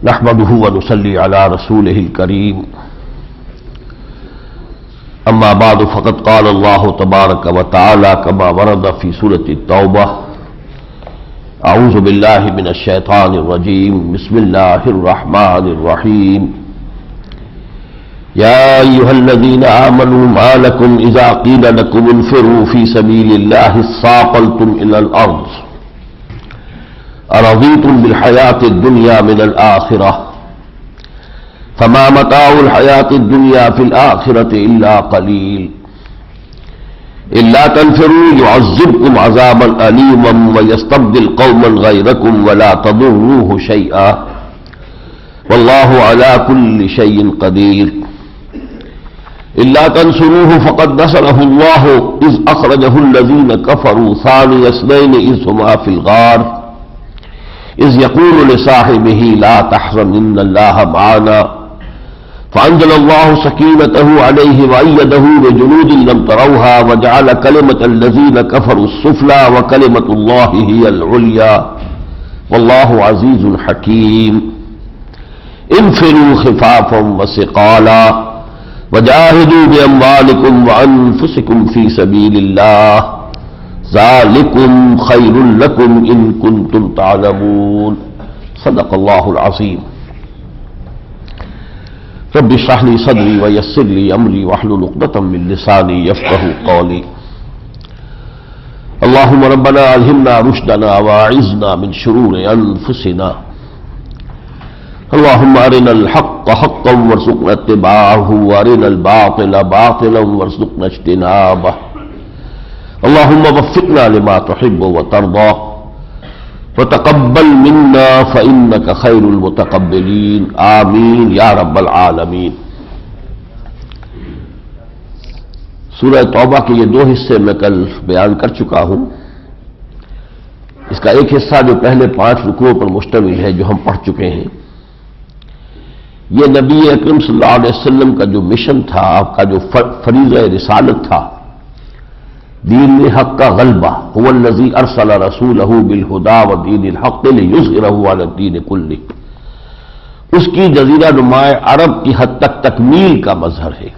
نحمده ونصلي على رسوله الكريم اما بعد فقد قال الله تبارك وتعالى كما ورد في سورة التوبة اعوذ بالله من الشيطان الرجيم بسم الله الرحمن الرحيم يا ايها الذين آمنوا ما لكم اذا قيل لكم انفروا في سبيل الله اثاقلتم الى الارض أرضيتم بالحياة الدنيا من الآخرة فما متاع الحياة الدنيا في الآخرة إلا قليل إلا تنفروا يعذبكم عذابا أليما ويستبدل قوما غيركم ولا تضروه شيئا والله على كل شيء قدير إلا تنصروه فقد نصره الله إذ أخرجه الذين كفروا ثاني اثنين إذ هما في الغار إذ يقول لصاحبه لا تحزن إن الله معنا فأنزل الله سكينته عليه وأيده بجنود لم تروها وجعل كلمة الذين كفروا السفلى وكلمة الله هي العليا والله عزيز حكيم انفروا خفافا وثقالا وجاهدوا بأموالكم وأنفسكم في سبيل الله ذالکم خیر لکم ان کنتم تعلمون صدق اللہ العظیم رب اشرح لی صدری ویسر لی امری واحلل عقدۃ من لسانی یفقهوا قولی اللهم ربنا الہمنا رشدنا واعذنا من شرور انفسنا اللهم ارنا الحق حقا وارزقنا اتباعه وارنا الباطل باطلا وارزقنا اجتنابه اللهم وفقنا لما تحب وترضى وتقبل منا فإنك خير المتقبلين آمین یا رب العالمین۔ سورہ توبہ کے یہ دو حصے میں کل بیان کر چکا ہوں۔ اس کا ایک حصہ جو پہلے 5 رکوعوں پر مشتمل ہے جو ہم پڑھ چکے ہیں، یہ نبی اکرم صلی اللہ علیہ وسلم کا جو مشن تھا، آپ کا جو فریضہ رسالت تھا، دین حق کا غلبہ، هو الذی ارسل رسولہ بالہدی ودین الحق لیظہرہ علی الدین کلہ، اس کی جزیرہ نما عرب کی حد تک تکمیل کا مظہر ہے۔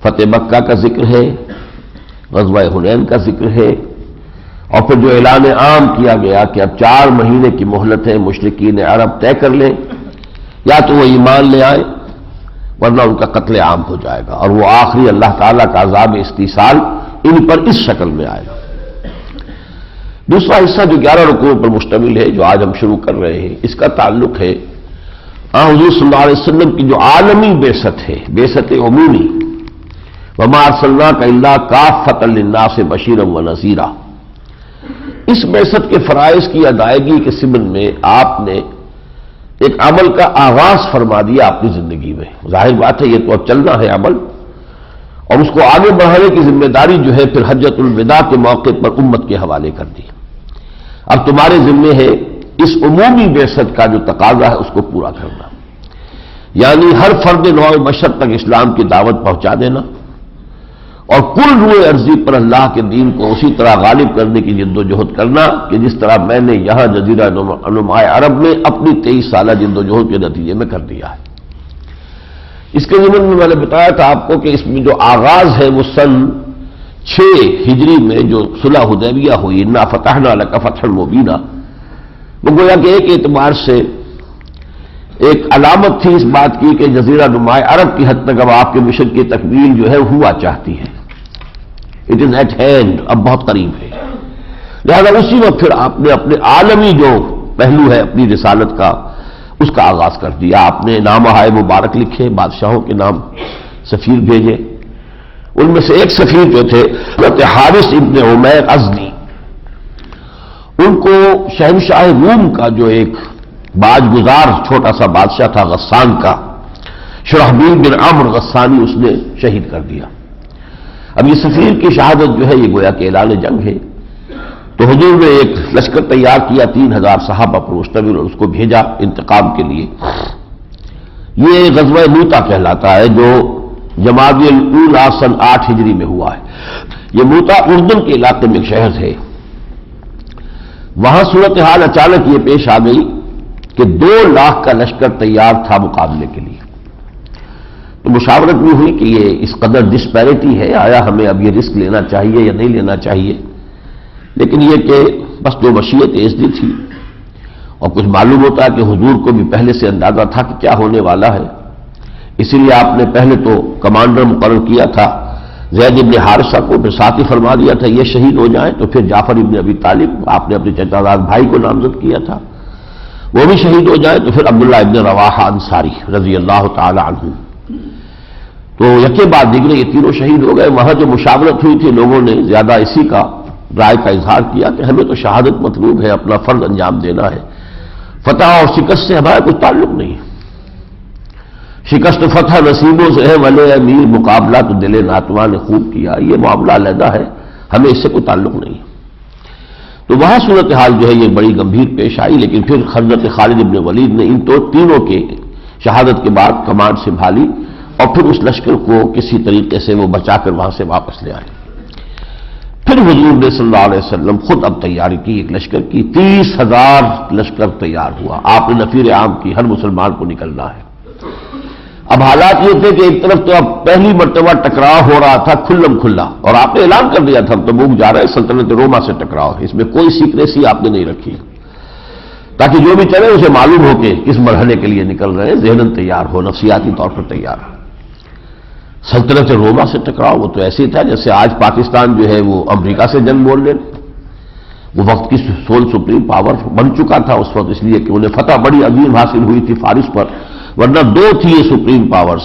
فتح مکہ کا ذکر ہے، غزوہ حنین کا ذکر ہے، اور پھر جو اعلان عام کیا گیا کہ اب 4 مہینے کی مہلت ہے، مشرکین عرب طے کر لیں یا تو وہ ایمان لے آئے ورنہ ان کا قتل عام ہو جائے گا، اور وہ آخری اللہ تعالیٰ کا عذاب استیصال ان پر اس شکل میں آئے گا۔ دوسرا حصہ جو 11 رکوعوں پر مشتمل ہے جو آج ہم شروع کر رہے ہیں، اس کا تعلق ہے حضور صلی اللہ علیہ وسلم کی جو عالمی بعثت ہے، بعثت عمومی، وما ارسلناک الا کافۃ للناس بشیرا ونذیرا، اس بعثت کے فرائض کی ادائیگی کے ضمن میں آپ نے ایک عمل کا آغاز فرما دیا اپنی زندگی میں۔ ظاہر بات ہے یہ تو اب چلنا ہے عمل، اور اس کو آگے بڑھانے کی ذمہ داری جو ہے پھر حجۃ الوداع کے موقع پر امت کے حوالے کر دی۔ اب تمہارے ذمہ ہے اس عمومی بعثت کا جو تقاضا ہے اس کو پورا کرنا، یعنی ہر فرد نوع بشر تک اسلام کی دعوت پہنچا دینا، اور کل روئے ارضی پر اللہ کے دین کو اسی طرح غالب کرنے کی جد و جہد کرنا کہ جس طرح میں نے یہاں جزیرہ نما عرب میں اپنی 23 سالہ جد و جہد کے نتیجے میں کر دیا ہے۔ اس کے ضمن میں نے بتایا تھا آپ کو کہ اس میں جو آغاز ہے وہ سن 6 ہجری میں جو صلح حدیبیہ ہوئی، انا فتحنا لک فتحا مبینا، وہ گویا کہ ایک اعتبار سے ایک علامت تھی اس بات کی کہ جزیرہ نما عرب کی حد تک اب آپ کے مشن کی تکمیل جو ہے ہوا چاہتی ہے، اٹ از ایٹ ہینڈ، اب بہت قریب ہے۔ لہذا اسی وقت پھر آپ نے اپنے عالمی جو پہلو ہے اپنی رسالت کا اس کا آغاز کر دیا۔ آپ نے نامہ مبارک لکھے، بادشاہوں کے نام، سفیر بھیجے، ان میں سے ایک سفیر جو تھے حضرت حارث ابن عمیر ازدی، ان کو شہنشاہ روم کا جو ایک باج گزار چھوٹا سا بادشاہ تھا غسان کا، شرحبیل بن عمرو غسانی، اس نے شہید کر دیا۔ اب یہ سفیر کی شہادت جو ہے یہ گویا کہ اعلان جنگ ہے، تو حضور نے ایک لشکر تیار کیا 3000 صحابہ پر مشتمل، اور اس کو بھیجا انتقام کے لیے۔ یہ غزوہ موتا کہلاتا ہے جو جمادی الاولیٰ سن 8 ہجری میں ہوا ہے۔ یہ موتا اردن کے علاقے میں ایک شہر ہے، وہاں صورتحال اچانک یہ پیش آ گئی کہ 2 لاکھ کا لشکر تیار تھا مقابلے کے لیے. تو مشاورت بھی ہوئی کہ یہ اس قدر ڈسپیرٹی ہے، آیا ہمیں اب یہ رسک لینا چاہیے یا نہیں لینا چاہیے. لیکن یہ کہ بس جو مشیت ایزدی تھی، اور کچھ معلوم ہوتا ہے کہ حضور کو بھی پہلے سے اندازہ تھا کہ کیا ہونے والا ہے، اسی لیے آپ نے پہلے تو کمانڈر مقرر کیا تھا زید ابن حارثہ کو، پھر ساتھ ہی فرما دیا تھا یہ شہید ہو جائیں، تو پھر جعفر ابن ابی طالب آپ نے اپنے چچا زاد بھائی کو نامزد کیا تھا، وہ بھی شہید ہو جائیں، تو پھر عبداللہ ابن رواحہ انصاری رضی اللہ تعالی عنہ. تو یکے بعد دیگرے یہ تینوں شہید ہو گئے. وہاں جو مشاورت ہوئی تھی لوگوں نے زیادہ اسی کا رائے کا اظہار کیا کہ ہمیں تو شہادت مطلوب ہے، اپنا فرض انجام دینا ہے، فتح اور شکست سے ہمارا کوئی تعلق نہیں ہے. شکست فتح نصیبوں سے ہے، ولے امیر مقابلہ تو دل ناتواں نے خوب کیا. یہ معاملہ علیحدہ ہے، ہمیں اس سے کوئی تعلق نہیں ہے. تو وہاں صورتحال جو ہے یہ بڑی گمبھیر پیش آئی. لیکن پھر حضرت خالد ابن ولید نے ان تینوں کے شہادت کے بعد کمانڈ سنبھالی، اور پھر اس لشکر کو کسی طریقے سے وہ بچا کر وہاں سے واپس لے آئے. پھر حضور نے صلی اللہ علیہ وسلم خود اب تیاری کی ایک لشکر کی. 30,000 لشکر تیار ہوا. آپ نے نفیر عام کی، ہر مسلمان کو نکلنا ہے. اب حالات یہ تھے کہ ایک طرف تو اب پہلی مرتبہ ٹکراؤ ہو رہا تھا کھلم کھلا، اور آپ نے اعلان کر دیا تھا تبوک جا رہے ہیں، سلطنت روما سے ٹکراؤ. اس میں کوئی سیکریسی آپ نے نہیں رکھی، تاکہ جو بھی چلے اسے معلوم ہو کہ کس مرحلے کے لیے نکل رہے ہیں، ذہناً تیار ہو، نفسیاتی طور پر تیار ہو. سلطنت روما سے ٹکراؤ وہ تو ایسے ہی تھا جیسے آج پاکستان جو ہے وہ امریکہ سے جنگ بول لے. وہ وقت کی سول سپریم پاور بن چکا تھا اس وقت، اس لیے کہ انہیں فتح بڑی عظیم حاصل ہوئی تھی فارس پر، ورنہ 2 تھی یہ سپریم پاورز،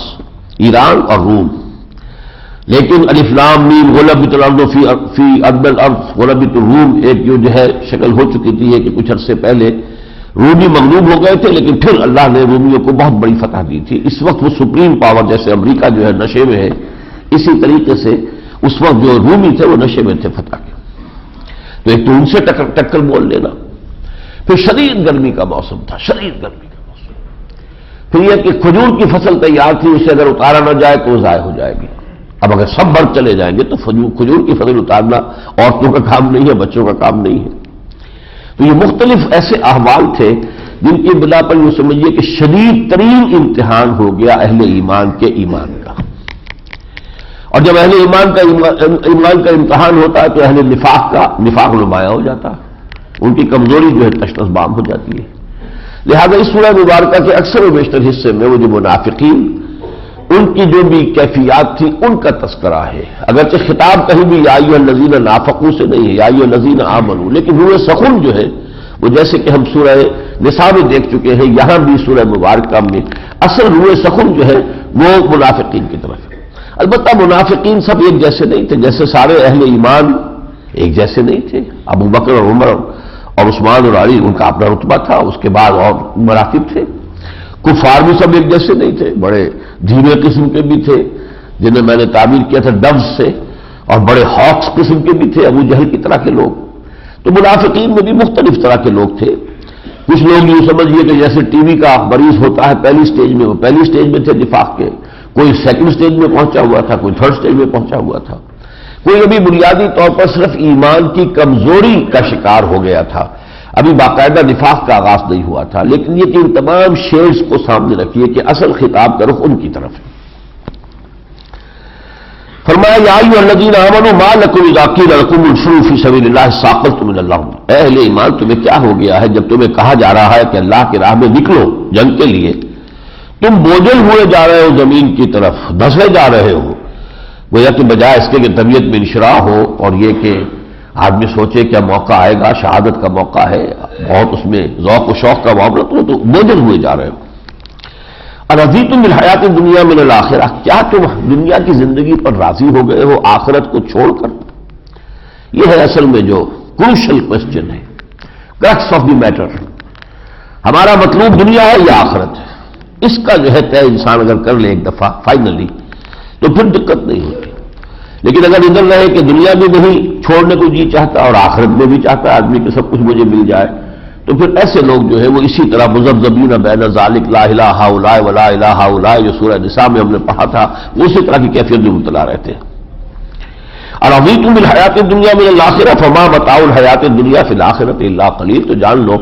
ایران اور روم. لیکن الف لام میم غلبت الارض فی ارض الارض غلبت الروم ایک جو ہے شکل ہو چکی تھی کہ کچھ عرصے پہلے رومی مغلوب ہو گئے تھے، لیکن پھر اللہ نے رومیوں کو بہت بڑی فتح دی تھی. اس وقت وہ سپریم پاور جیسے امریکہ جو ہے نشے میں ہے، اسی طریقے سے اس وقت جو رومی تھے وہ نشے میں تھے فتح کے. تو ایک تو ان سے ٹکر بول لینا. پھر شدید گرمی کا موسم تھا، شدید گرمی کا موسم. پھر یہ کہ کھجور کی فصل تیار تھی، اسے اگر اتارا نہ جائے تو وہ ضائع ہو جائے گی. اب اگر سب بڑھ چلے جائیں گے تو کھجور کی فصل اتارنا عورتوں کا کام نہیں ہے، بچوں کا کام نہیں ہے. تو یہ مختلف ایسے احوال تھے جن کی بنا پر یہ سمجھیے کہ شدید ترین امتحان ہو گیا اہل ایمان کے ایمان کا. اور جب اہل ایمان کا امتحان ہوتا ہے تو اہل نفاق نمایاں ہو جاتا ہے، ان کی کمزوری جو ہے تشخیص بام ہو جاتی ہے. لہذا اس سورہ مبارکہ کے اکثر و بیشتر حصے میں وہ جو منافقین، ان کی جو بھی کیفیات تھی ان کا تذکرہ ہے. اگرچہ خطاب کہیں بھی یا ایھا الذین نافقوا سے نہیں ہے، یا ایھا الذین آمنوا، لیکن روح سخن جو ہے وہ جیسے کہ ہم سورہ نساء میں دیکھ چکے ہیں، یہاں بھی سورہ مبارکہ میں اصل روح سخن جو ہے وہ منافقین کی طرف ہے. البتہ منافقین سب ایک جیسے نہیں تھے، جیسے سارے اہل ایمان ایک جیسے نہیں تھے. ابو بکر اور عمر اور عثمان اور علی ان کا اپنا رتبہ تھا، اس کے بعد اور مراتب تھے. کفار بھی سب ایک جیسے نہیں تھے، بڑے دھیمے قسم کے بھی تھے جنہیں میں نے تعبیر کیا تھا ڈوز سے، اور بڑے ہاکس قسم کے بھی تھے، ابو جہل کی طرح کے لوگ. تو منافقین میں بھی مختلف طرح کے لوگ تھے. کچھ لوگ یوں سمجھیے کہ جیسے ٹی وی کا مریض ہوتا ہے پہلی سٹیج میں، وہ پہلی سٹیج میں تھے نفاق کے، کوئی سیکنڈ سٹیج میں پہنچا ہوا تھا، کوئی تھرڈ سٹیج میں پہنچا ہوا تھا، کوئی ابھی بنیادی طور پر صرف ایمان کی کمزوری کا شکار ہو گیا تھا، ابھی باقاعدہ نفاق کا آغاز نہیں ہوا تھا. لیکن یہ کہ ان تمام شیڈز کو سامنے رکھیے کہ اصل خطاب کا رخ ان کی طرف ہے. فرمایا یا ایھا الذین آمنوا ما لکم اذا قیل لکم انفروا فی سبیل اللہ ثاقلتم الی الارض. اے اہل ایمان تمہیں کیا ہو گیا ہے جب تمہیں کہا جا رہا ہے کہ اللہ کی راہ میں نکلو جنگ کے لیے، تم بوجھل ہوئے جا رہے ہو زمین کی طرف، دھسے جا رہے ہو. گویا کہ بجائے اس کے کہ طبیعت میں انشراح ہو اور یہ کہ آدمی سوچے کیا موقع آئے گا، شہادت کا موقع ہے، بہت اس میں ذوق و شوق کا معاملہ، تو بوجھل ہوئے جا رہے ہو. ارضیتم بالحیات الدنیا من الآخرہ، کیا تم دنیا کی زندگی پر راضی ہو گئے ہو آخرت کو چھوڑ کر؟ یہ ہے اصل میں جو کروشل کوسچن ہے، کرکس آف دی میٹر. ہمارا مطلوب دنیا ہے یا آخرت ہے؟ اس کا جو ہے طے انسان اگر کر لے ایک دفعہ فائنلی تو پھر دقت نہیں ہوتی. لیکن اگر ادھر رہے کہ دنیا بھی نہیں چھوڑنے کو جی چاہتا اور آخرت میں بھی چاہتا ہے آدمی کہ سب کچھ مجھے مل جائے، تو پھر ایسے لوگ جو ہے وہ اسی طرح مذبذبین بین ذالک لا الہ ہؤلاء ولا الہ ہؤلاء جو سورہ نساء میں ہم نے پڑھا تھا، وہ اسی طرح کی کیفیت میں مبتلا رہتے ہیں. ارضیتم بالحیات الدنیا من الآخرہ فما متاع الحیات الدنیا فی الآخرۃ الا قلیل. تو جان لو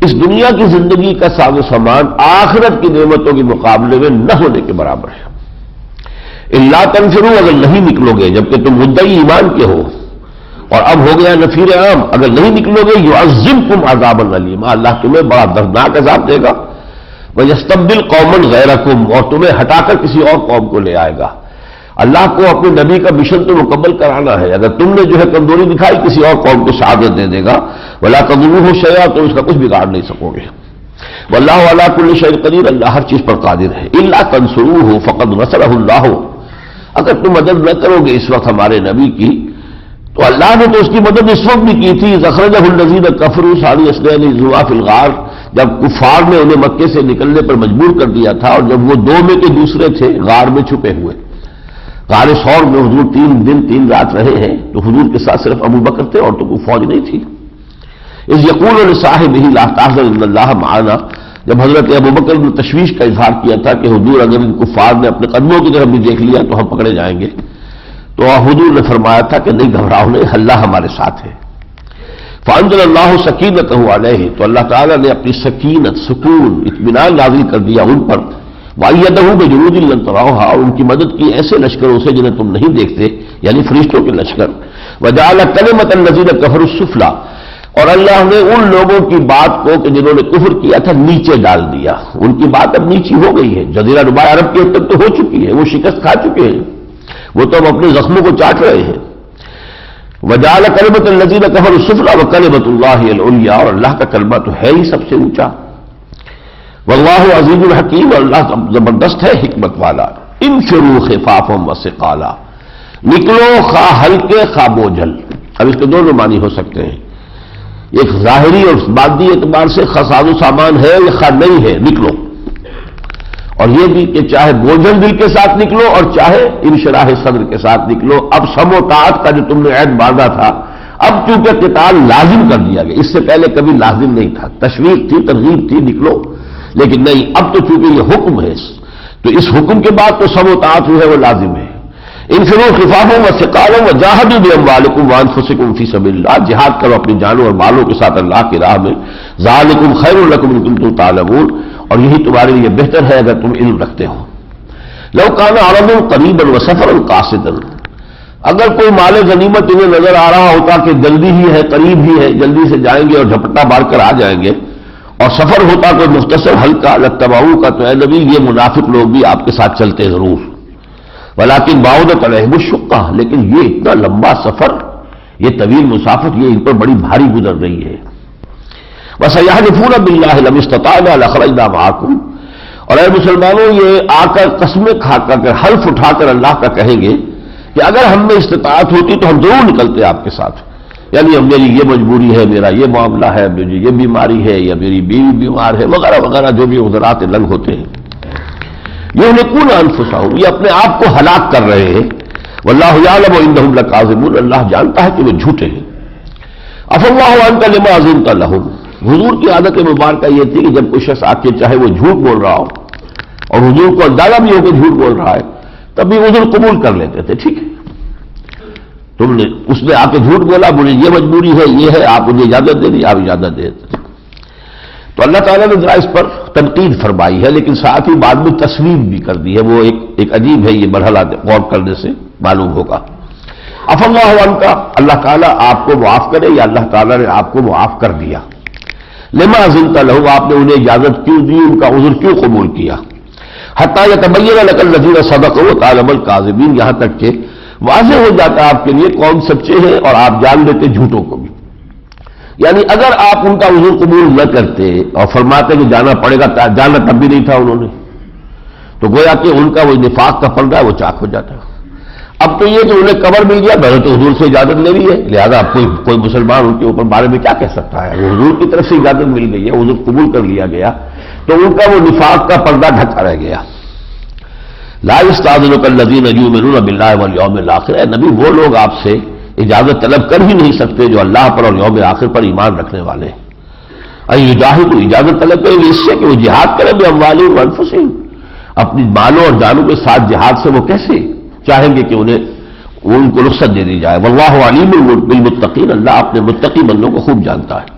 اس دنیا کی زندگی کا ساز و سامان آخرت کی نعمتوں کے مقابلے میں نہ ہونے کے برابر ہے۔ الا تنفروا، اگر نہیں نکلو گے جبکہ تم مدعی ایمان کے ہو، اور اب ہو گیا نفیر عام، اگر نہیں نکلو گے یعذبکم عذابا علیما، اللہ تمہیں بڑا دردناک عذاب دے گا، ویستبدل قوما غیرکم، اور تمہیں ہٹا کر کسی اور قوم کو لے آئے گا۔ اللہ کو اپنے نبی کا مشن تو مکمل کرانا ہے، اگر تم نے جو ہے کمزوری دکھائی کسی اور قوم کو شہادت دے دے گا، ولا تضروه شیئا، تو اس کا کچھ بگاڑ نہیں سکو گے۔ واللہ علی کل شیء قدیر، اللہ ہر چیز پر قادر ہے۔ الا تنصروه فقد نصرہ اللہ، اگر تم مدد نہ کرو گے اس وقت ہمارے نبی کی، تو اللہ نے تو اس کی مدد اس وقت بھی کی تھی، اخرجہ الذین کفروا ثانی اثنین اذ ہما فی الغار، جب کفار نے انہیں مکے سے نکلنے پر مجبور کر دیا تھا، اور جب وہ دو میں کے دوسرے تھے غار میں چھپے ہوئے، غار ثور میں حضور 3 دن 3 رات رہے ہیں، تو حضور کے ساتھ صرف ابو بکر تھے اور تو کوئی فوج نہیں تھی۔ اذ یقول لصاحبہ لا تحزن ان اللہ معنا، جب حضرت ابو بکر نے تشویش کا اظہار کیا تھا کہ حضور اگر ان کفار نے اپنے قدموں کی طرف بھی دیکھ لیا تو ہم پکڑے جائیں گے، تو حضور نے فرمایا تھا کہ نہیں گھبراؤ نہیں، اللہ ہمارے ساتھ ہے۔ فانزل اللہ سکینتہ علیہ، تو اللہ تعالیٰ نے اپنی سکینت، سکون، اطمینان نازل کر دیا ان پر، وَأَيَّدَهُ بِجُنُودٍ لَمْ تَرَوْهَا، اور ان کی مدد کی ایسے لشکروں سے جنہیں تم نہیں دیکھتے، یعنی فرشتوں کے لشکر۔ وَجَعَلَ كَلِمَةَ الَّذِينَ كَفَرُوا السُّفْلَىٰ، اور اللہ نے ان لوگوں کی بات کو کہ جنہوں نے کفر کیا تھا نیچے ڈال دیا، ان کی بات اب نیچی ہو گئی ہے، جزیرہ نما عرب کی حد تک تو ہو چکی ہے، وہ شکست کھا چکے ہیں، وہ تو اب اپنے زخموں کو چاٹ رہے ہیں۔ وَجَعَلَ كَلِمَةَ الَّذِينَ كَفَرُوا السُّفْلَىٰ وَكَلِمَةُ اللَّهِ الْعُلْيَا، اور اللہ کا کلمہ تو ہے ہی سب سے اونچا۔ واللہ عزیز الحکیم، اور اللہ زبردست ہے حکمت والا۔ انفروا خفافا وثقالا، نکلو خواہ ہلکے خواہ بوجھل، اب اس کے دونوں معنی ہو سکتے ہیں، ایک ظاہری اور مادی اعتبار سے ساز و سامان ہے یا خواہ نہیں ہے، نکلو، اور یہ بھی کہ چاہے بوجھل دل کے ساتھ نکلو اور چاہے انشراح صدر کے ساتھ نکلو۔ اب سم و طاعت کا جو تم نے عہد باندھا تھا، اب چونکہ قتال لازم کر دیا گیا، اس سے پہلے کبھی لازم نہیں تھا، تشویق تھی، ترغیب تھی، نکلو، لیکن نہیں، اب تو چونکہ یہ حکم ہے، تو اس حکم کے بعد تو سم و طاعت جو ہے وہ لازم ہے۔ انفروا خفافا وثقالا وجاہدوا باموالکم وانفسکم فی سبیل اللہ، جہاد کرو اپنی جانوں اور مالوں کے ساتھ اللہ کی راہ میں، ذالکم خیر لکم ان کنتم تعلمون، اور یہی تمہارے لیے بہتر ہے اگر تم علم رکھتے ہو۔ لو کان عرضا قریبا وسفرا قاصدا، اگر کوئی مال غنیمت تمہیں نظر آ رہا ہوتا کہ جلدی ہی ہے، قریب ہی ہے، جلدی سے جائیں گے اور جھپٹا مار کر آ جائیں گے، اور سفر ہوتا کوئی مختصر ہلکا لتبعوک، تو اے نبی یہ منافق لوگ بھی آپ کے ساتھ چلتے ضرور، ولکن بعدت علیہم الشقہ، لیکن یہ اتنا لمبا سفر، یہ طویل مسافت، یہ ان پر بڑی بھاری گزر رہی ہے۔ وَسَيَحْلِفُونَ بِاللَّهِ لَمِ اسْتَطَعْنَا لَخَرَجْنَا مَعَكُمْ، اور اے مسلمانوں یہ آ کر قسمیں کھا کر حلف اٹھا کر اللہ کا کہیں گے کہ اگر ہم میں استطاعت ہوتی تو ہم ضرور نکلتے آپ کے ساتھ، یعنی میری یہ مجبوری ہے، میرا یہ معاملہ ہے، مجھے یہ بیماری ہے، یا میری بیوی بیمار ہے، وغیرہ وغیرہ جو بھی عذرات لنگ ہوتے ہیں۔ یہلکون انفسہم، یہ اپنے آپ کو ہلاک کر رہے ہیں، واللہ یعلم انہم لکاذبون، اللہ جانتا ہے کہ وہ جھوٹے ہیں۔ عفی اللہ عنک لما اذنت لہم، حضور کی عادت مبارکہ یہ تھی کہ جب کوئی شخص آ کے چاہے وہ جھوٹ بول رہا ہو اور حضور کو اندازہ بھی ہو کہ جھوٹ بول رہا ہے، تب بھی عذر قبول کر لیتے تھے، ٹھیک ہے تم نے، اس نے آ کے جھوٹ بولا، مجھے یہ مجبوری ہے، یہ ہے، آپ مجھے اجازت دے دی، آپ اجازت دے دیتے تھے۔ تو اللہ تعالیٰ نے ذرا اس پر تنقید فرمائی ہے، لیکن ساتھ ہی بعد میں تصویب بھی کر دی ہے، وہ ایک عجیب ہے، یہ مرحلہ غور کرنے سے معلوم ہوگا۔ عفی اللہ عنک، اللہ تعالیٰ آپ کو معاف کرے، یا اللہ تعالیٰ نے آپ کو معاف کر دیا۔ لما اذنت لہم، آپ نے انہیں اجازت کیوں دی، ان کا عذر کیوں قبول کیا؟ حتی یتبین لک الذین صدقوا وتعلم الکاذبین، یہاں تک کہ واضح ہو جاتا ہے آپ کے لیے کون سچے ہیں اور آپ جان لیتے جھوٹوں کو بھی۔ یعنی اگر آپ ان کا عذر قبول نہ کرتے اور فرماتے کہ جانا پڑے گا، جانا تب بھی نہیں تھا انہوں نے، تو گویا کہ ان کا وہ نفاق کا پردہ ہے وہ چاک ہو جاتا۔ اب تو یہ کہ انہیں کور مل گیا، میں نے تو حضور سے اجازت لے لی ہے، لہذا اب کوئی مسلمان ان کے اوپر بارے میں کیا کہہ سکتا ہے، وہ حضور کی طرف سے اجازت مل گئی ہے، حضور قبول کر لیا گیا، تو ان کا وہ نفاق کا پردہ ڈھکا رہ گیا۔ لا یستأذنک الذین یؤمنون باللہ والیوم الآخر، اے نبی وہ لوگ آپ سے اجازت طلب کر ہی نہیں سکتے جو اللہ پر اور یوم آخر پر ایمان رکھنے والے ہیں۔ یجاہدوا، اجازت طلب کریں گے اس سے کہ وہ جہاد کریں باموالہم وانفسہم، اپنی مالوں اور جانوں کے ساتھ جہاد سے وہ کیسے چاہیں گے کہ ان کو رخصت دے دی جائے۔ واللہ علیم بالمتقین، اللہ اپنے متقی بندوں کو خوب جانتا ہے۔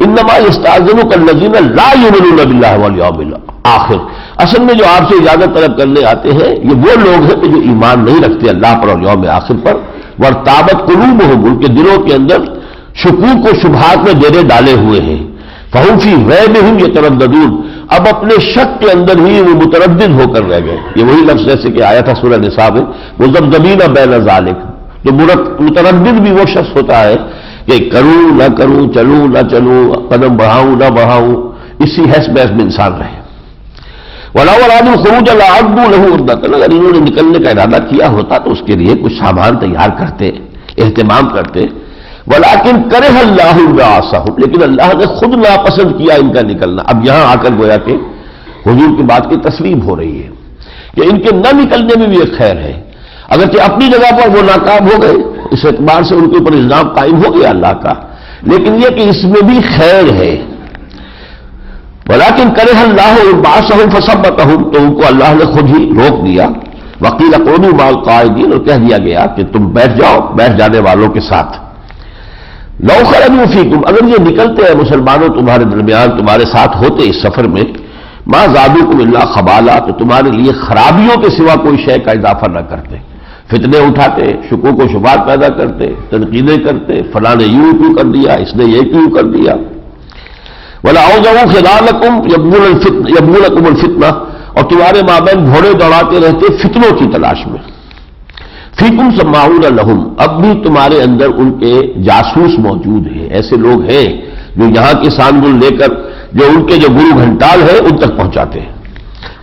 انما یستاذنک الذین لا یؤمنون باللہ والیوم الآخر، اصل میں جو آپ سے اجازت طلب کرنے آتے ہیں یہ وہ لوگ ہیں کہ جو ایمان نہیں رکھتے اللہ پر اور یوم آخر پر، وارتابت قلوبہم، ان کے دلوں کے اندر شکوک و شبہات میں ڈیرے ڈالے ہوئے ہیں، فہم فی ریبہم یترددون، اب اپنے شک کے اندر ہی وہ متردد ہو کر رہ گئے۔ یہ وہی لفظ جیسے کہ آیا تھا سورہ نساء میں، مذبذبین بین ذالک، تو متردد بھی وہ شخص ہوتا ہے کہ کروں نہ کروں، چلوں نہ چلوں، قدم بڑھاؤں نہ بڑھاؤں، اسی حیث بحث میں انسان رہے۔ وَلَوْ أَرَادُوا الْخُرُوجَ لَأَعَدُّوا لَهُ عُدَّةً، اگر انہوں نے نکلنے کا ارادہ کیا ہوتا تو اس کے لیے کچھ سامان تیار کرتے، اہتمام کرتے، وَلَكِنْ كَرِهَ اللَّهُ بَعْثَهُمْ، لیکن اللہ نے خود ناپسند کیا ان کا نکلنا۔ اب یہاں آ کر گویا کہ حضور کی بات کی تسلیم ہو رہی ہے کہ ان کے نہ نکلنے میں بھی ایک خیر ہے، اگرچہ اپنی جگہ پر وہ ناکام ہو گئے، اس اعتبار سے ان کے اوپر الزام قائم ہو گیا اللہ کا، لیکن یہ کہ اس میں بھی خیر ہے۔ ولیکن کرہ اللہ بعثہم فثبتہم، تو ان کو اللہ نے خود ہی روک دیا، وقیل قعدوا مع القاعدین، اور کہہ دیا گیا کہ تم بیٹھ جاؤ بیٹھ جانے والوں کے ساتھ۔ لو خرجوا فیکم، اگر یہ نکلتے ہیں مسلمانوں تمہارے درمیان، تمہارے ساتھ ہوتے اس سفر میں، ما زادوکم الا خبالا، تو تمہارے لیے خرابیوں کے سوا کوئی شے کا اضافہ نہ کرتے، فتنے اٹھاتے، شکوک و شبہات پیدا کرتے، تنقیدیں کرتے، فلاں نے یوں کیوں کر دیا، اس نے یہ کیوں کر دیا۔ وَلَا أَوْجَعُوا خِلَالَكُمْ يَبْغُونَكُمُ الْفِتْنَةَ، اور تمہارے مابین گھوڑے دوڑاتے رہتے فتنوں کی تلاش میں۔ فِيكُمْ سَمَّاعُونَ لَهُمْ، اب بھی تمہارے اندر ان کے جاسوس موجود ہیں، ایسے لوگ ہیں جو یہاں کی سانگل لے کر جو ان کے جو گرو گھنٹال ہے ان تک پہنچاتے ہیں۔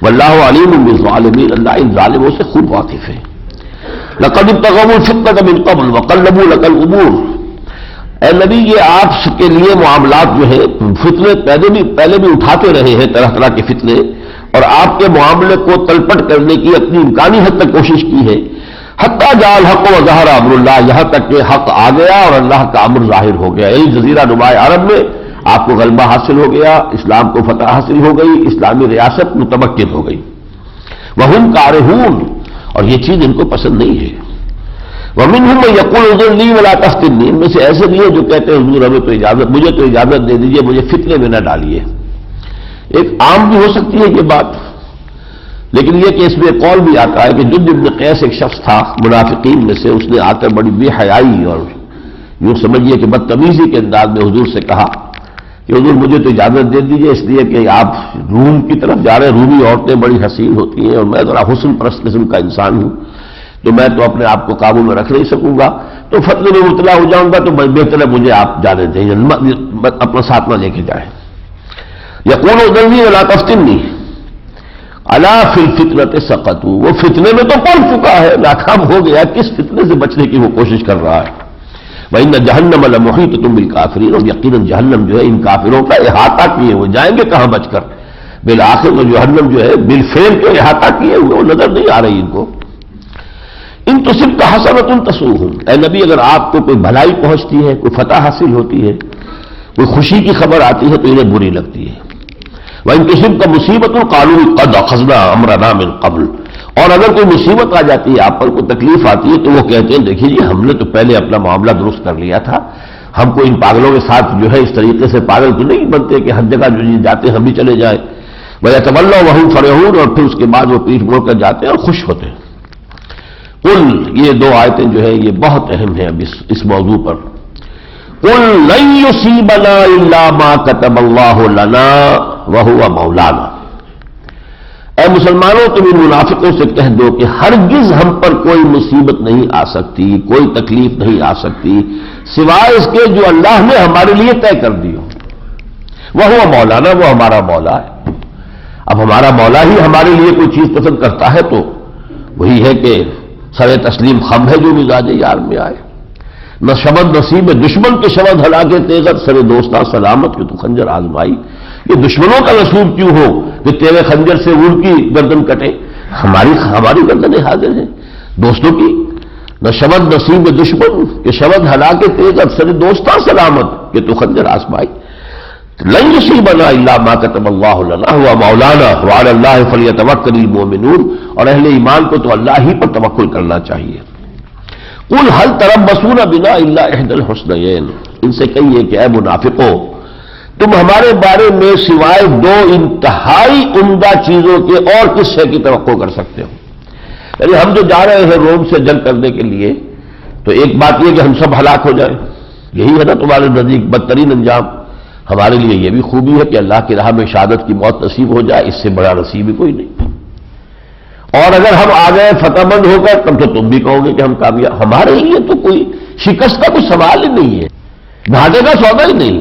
وَاللَّهُ عَلِيمٌ بِالظَّالِمِينَ، اللہ ان ظالموں سے خوب واقف ہے۔ لَقَدِ ابْتَغَوُا الْفِتْنَةَ مِنْ قَبْلُ وَقَلَّبُوا لَكَ الْأُمُورَ، اے نبی یہ آپ کے لیے معاملات جو ہے فتنے پہلے بھی اٹھاتے رہے ہیں، طرح طرح کے فتنے، اور آپ کے معاملے کو تلپٹ کرنے کی اپنی امکانی حد تک کوشش کی ہے۔ حتیٰ جاء الحق وظہر امر اللہ، یہاں تک کہ حق آ گیا اور اللہ کا امر ظاہر ہو گیا، یعنی جزیرہ نما عرب میں آپ کو غلبہ حاصل ہو گیا، اسلام کو فتح حاصل ہو گئی، اسلامی ریاست متمکن ہو گئی۔ وہم کارہون، اور یہ چیز ان کو پسند نہیں ہے۔ وَمِنْهُمْ مَن يَقُولُ اذْن لِّي وَلَا تَفْتِنِّي، ان میں سے ایسے بھی ہیں جو کہتے ہیں حضور ہمیں تو اجازت، مجھے تو اجازت دے دیجئے، مجھے فتنے میں نہ ڈالیے۔ ایک عام بھی ہو سکتی ہے یہ بات، لیکن یہ کہ اس میں قول بھی آتا ہے کہ جد بن قیس ایک شخص تھا منافقین میں سے، اس نے آ کر بڑی بے حیائی اور یوں سمجھیے کہ بدتمیزی کے انداز میں حضور سے کہا کہ حضور مجھے تو اجازت دے دیجئے، اس لیے کہ آپ روم کی طرف جا رہے ہیں، رومی عورتیں بڑی حسین ہوتی ہیں اور میں ذرا حسن پرست قسم کا انسان ہوں، تو میں تو اپنے آپ کو قابو میں رکھ نہیں سکوں گا، تو فتنے میں مبتلا ہو جاؤں گا، تو بہتر ہے مجھے آپ جانے دیں، اپنا ساتھ نہ لے کے جائیں۔ یقول اذنی ولا تفتنی الا فی الفتنۃ سقطوا، وہ فتنے میں تو پڑ چکا ہے، ناکام ہو گیا، کس فتنے سے بچنے کی وہ کوشش کر رہا ہے۔ وَإِنَّ جَهَنَّمَ لَمُحِيطَةٌ بِالْكَافِرِينَ، اور یقیناً جہنم جو ہے ان کافروں کا احاطہ کیے ہوئے، جائیں گے کہاں بچ کر، بالآخر وہ جہنم جو ہے بالفعل کے احاطہ کیے ہوئے، وہ نظر نہیں آ رہی ان کو۔ ان تصبک حسنۃ تسؤہم، اے نبی اگر آپ کو کوئی بھلائی پہنچتی ہے، کوئی فتح حاصل ہوتی ہے، کوئی خوشی کی خبر آتی ہے تو انہیں بری لگتی ہے۔ وَإِن تُصِبْكَ مُصِیبَةٌ قَالُوا قَدْ أَخَذْنَا أَمْرَنَا مِنْ قَبْلُ، اور اگر کوئی مصیبت آ جاتی ہے آپ پر، کوئی تکلیف آتی ہے، تو وہ کہتے ہیں دیکھیے جی ہم نے تو پہلے اپنا معاملہ درست کر لیا تھا، ہم کو ان پاگلوں کے ساتھ جو ہے اس طریقے سے پاگل تو نہیں بنتے کہ ہر جگہ جو جاتے ہیں ہم بھی چلے جائیں۔ وَيَتَوَلَّوْا وَهُمْ فَرِحُونَ، اور پھر اس کے بعد وہ پیٹھ موڑ کر جاتے ہیں اور خوش ہوتے ہیں۔ قل، یہ دو آیتیں جو ہے یہ بہت اہم ہیں اب اس موضوع پر۔ قل لن یصیبنا الا ما کتب اللہ لنا وہو مولانا، اے مسلمانوں تم ان منافقوں سے کہہ دو کہ ہرگز ہم پر کوئی مصیبت نہیں آ سکتی، کوئی تکلیف نہیں آ سکتی سوائے اس کے جو اللہ نے ہمارے لیے طے کر دی ہو۔ وہو مولانا، وہ ہمارا مولا ہے۔ اب ہمارا مولا ہی ہمارے لیے کوئی چیز پسند کرتا ہے تو وہی ہے کہ سر تسلیم خم ہے جو مزاج یار میں آئے۔ نہ شبد نصیب دشمن کے شبد ہلاکے تیغت، سر دوستاں سلامت کے تو خنجر آزمائی۔ یہ دشمنوں کا نصیب کیوں ہو کہ تیرے خنجر سے ان کی گردن کٹے، ہماری گردنیں حاضر ہیں دوستوں کی۔ نہ شبد نصیب دشمن کہ شبد ہلاکے تیغت، سر دوستاں سلامت کہ تو خنجر آزمائی۔ لن یصیبنا الا ما کتب اللہ لنا هو مولانا وعلی اللہ فلیتوکل المؤمنون، اور اہل ایمان کو تو اللہ ہی پر توکل کرنا چاہیے۔ قل هل تربصون بنا الا احدى الحسنيين، ان سے کہیے کہ اے منافقو تم ہمارے بارے میں سوائے دو انتہائی عمدہ چیزوں کے اور کس شے کی توقع کر سکتے ہو؟ یعنی ہم جو جا رہے ہیں روم سے جنگ کرنے کے لیے، تو ایک بات یہ کہ ہم سب ہلاک ہو جائیں، یہی ہے نا تمہارے نزدیک بدترین انجام۔ ہمارے لیے یہ بھی خوبی ہے کہ اللہ کی راہ میں شہادت کی موت نصیب ہو جائے، اس سے بڑا نصیب ہی کوئی نہیں۔ اور اگر ہم آ گئے فتح مند ہو کر، تب تو تم بھی کہو گے کہ ہم کامیاب۔ ہمارے لیے تو کوئی شکست کا کوئی سوال ہی نہیں ہے، گھاٹے کا سودا ہی نہیں۔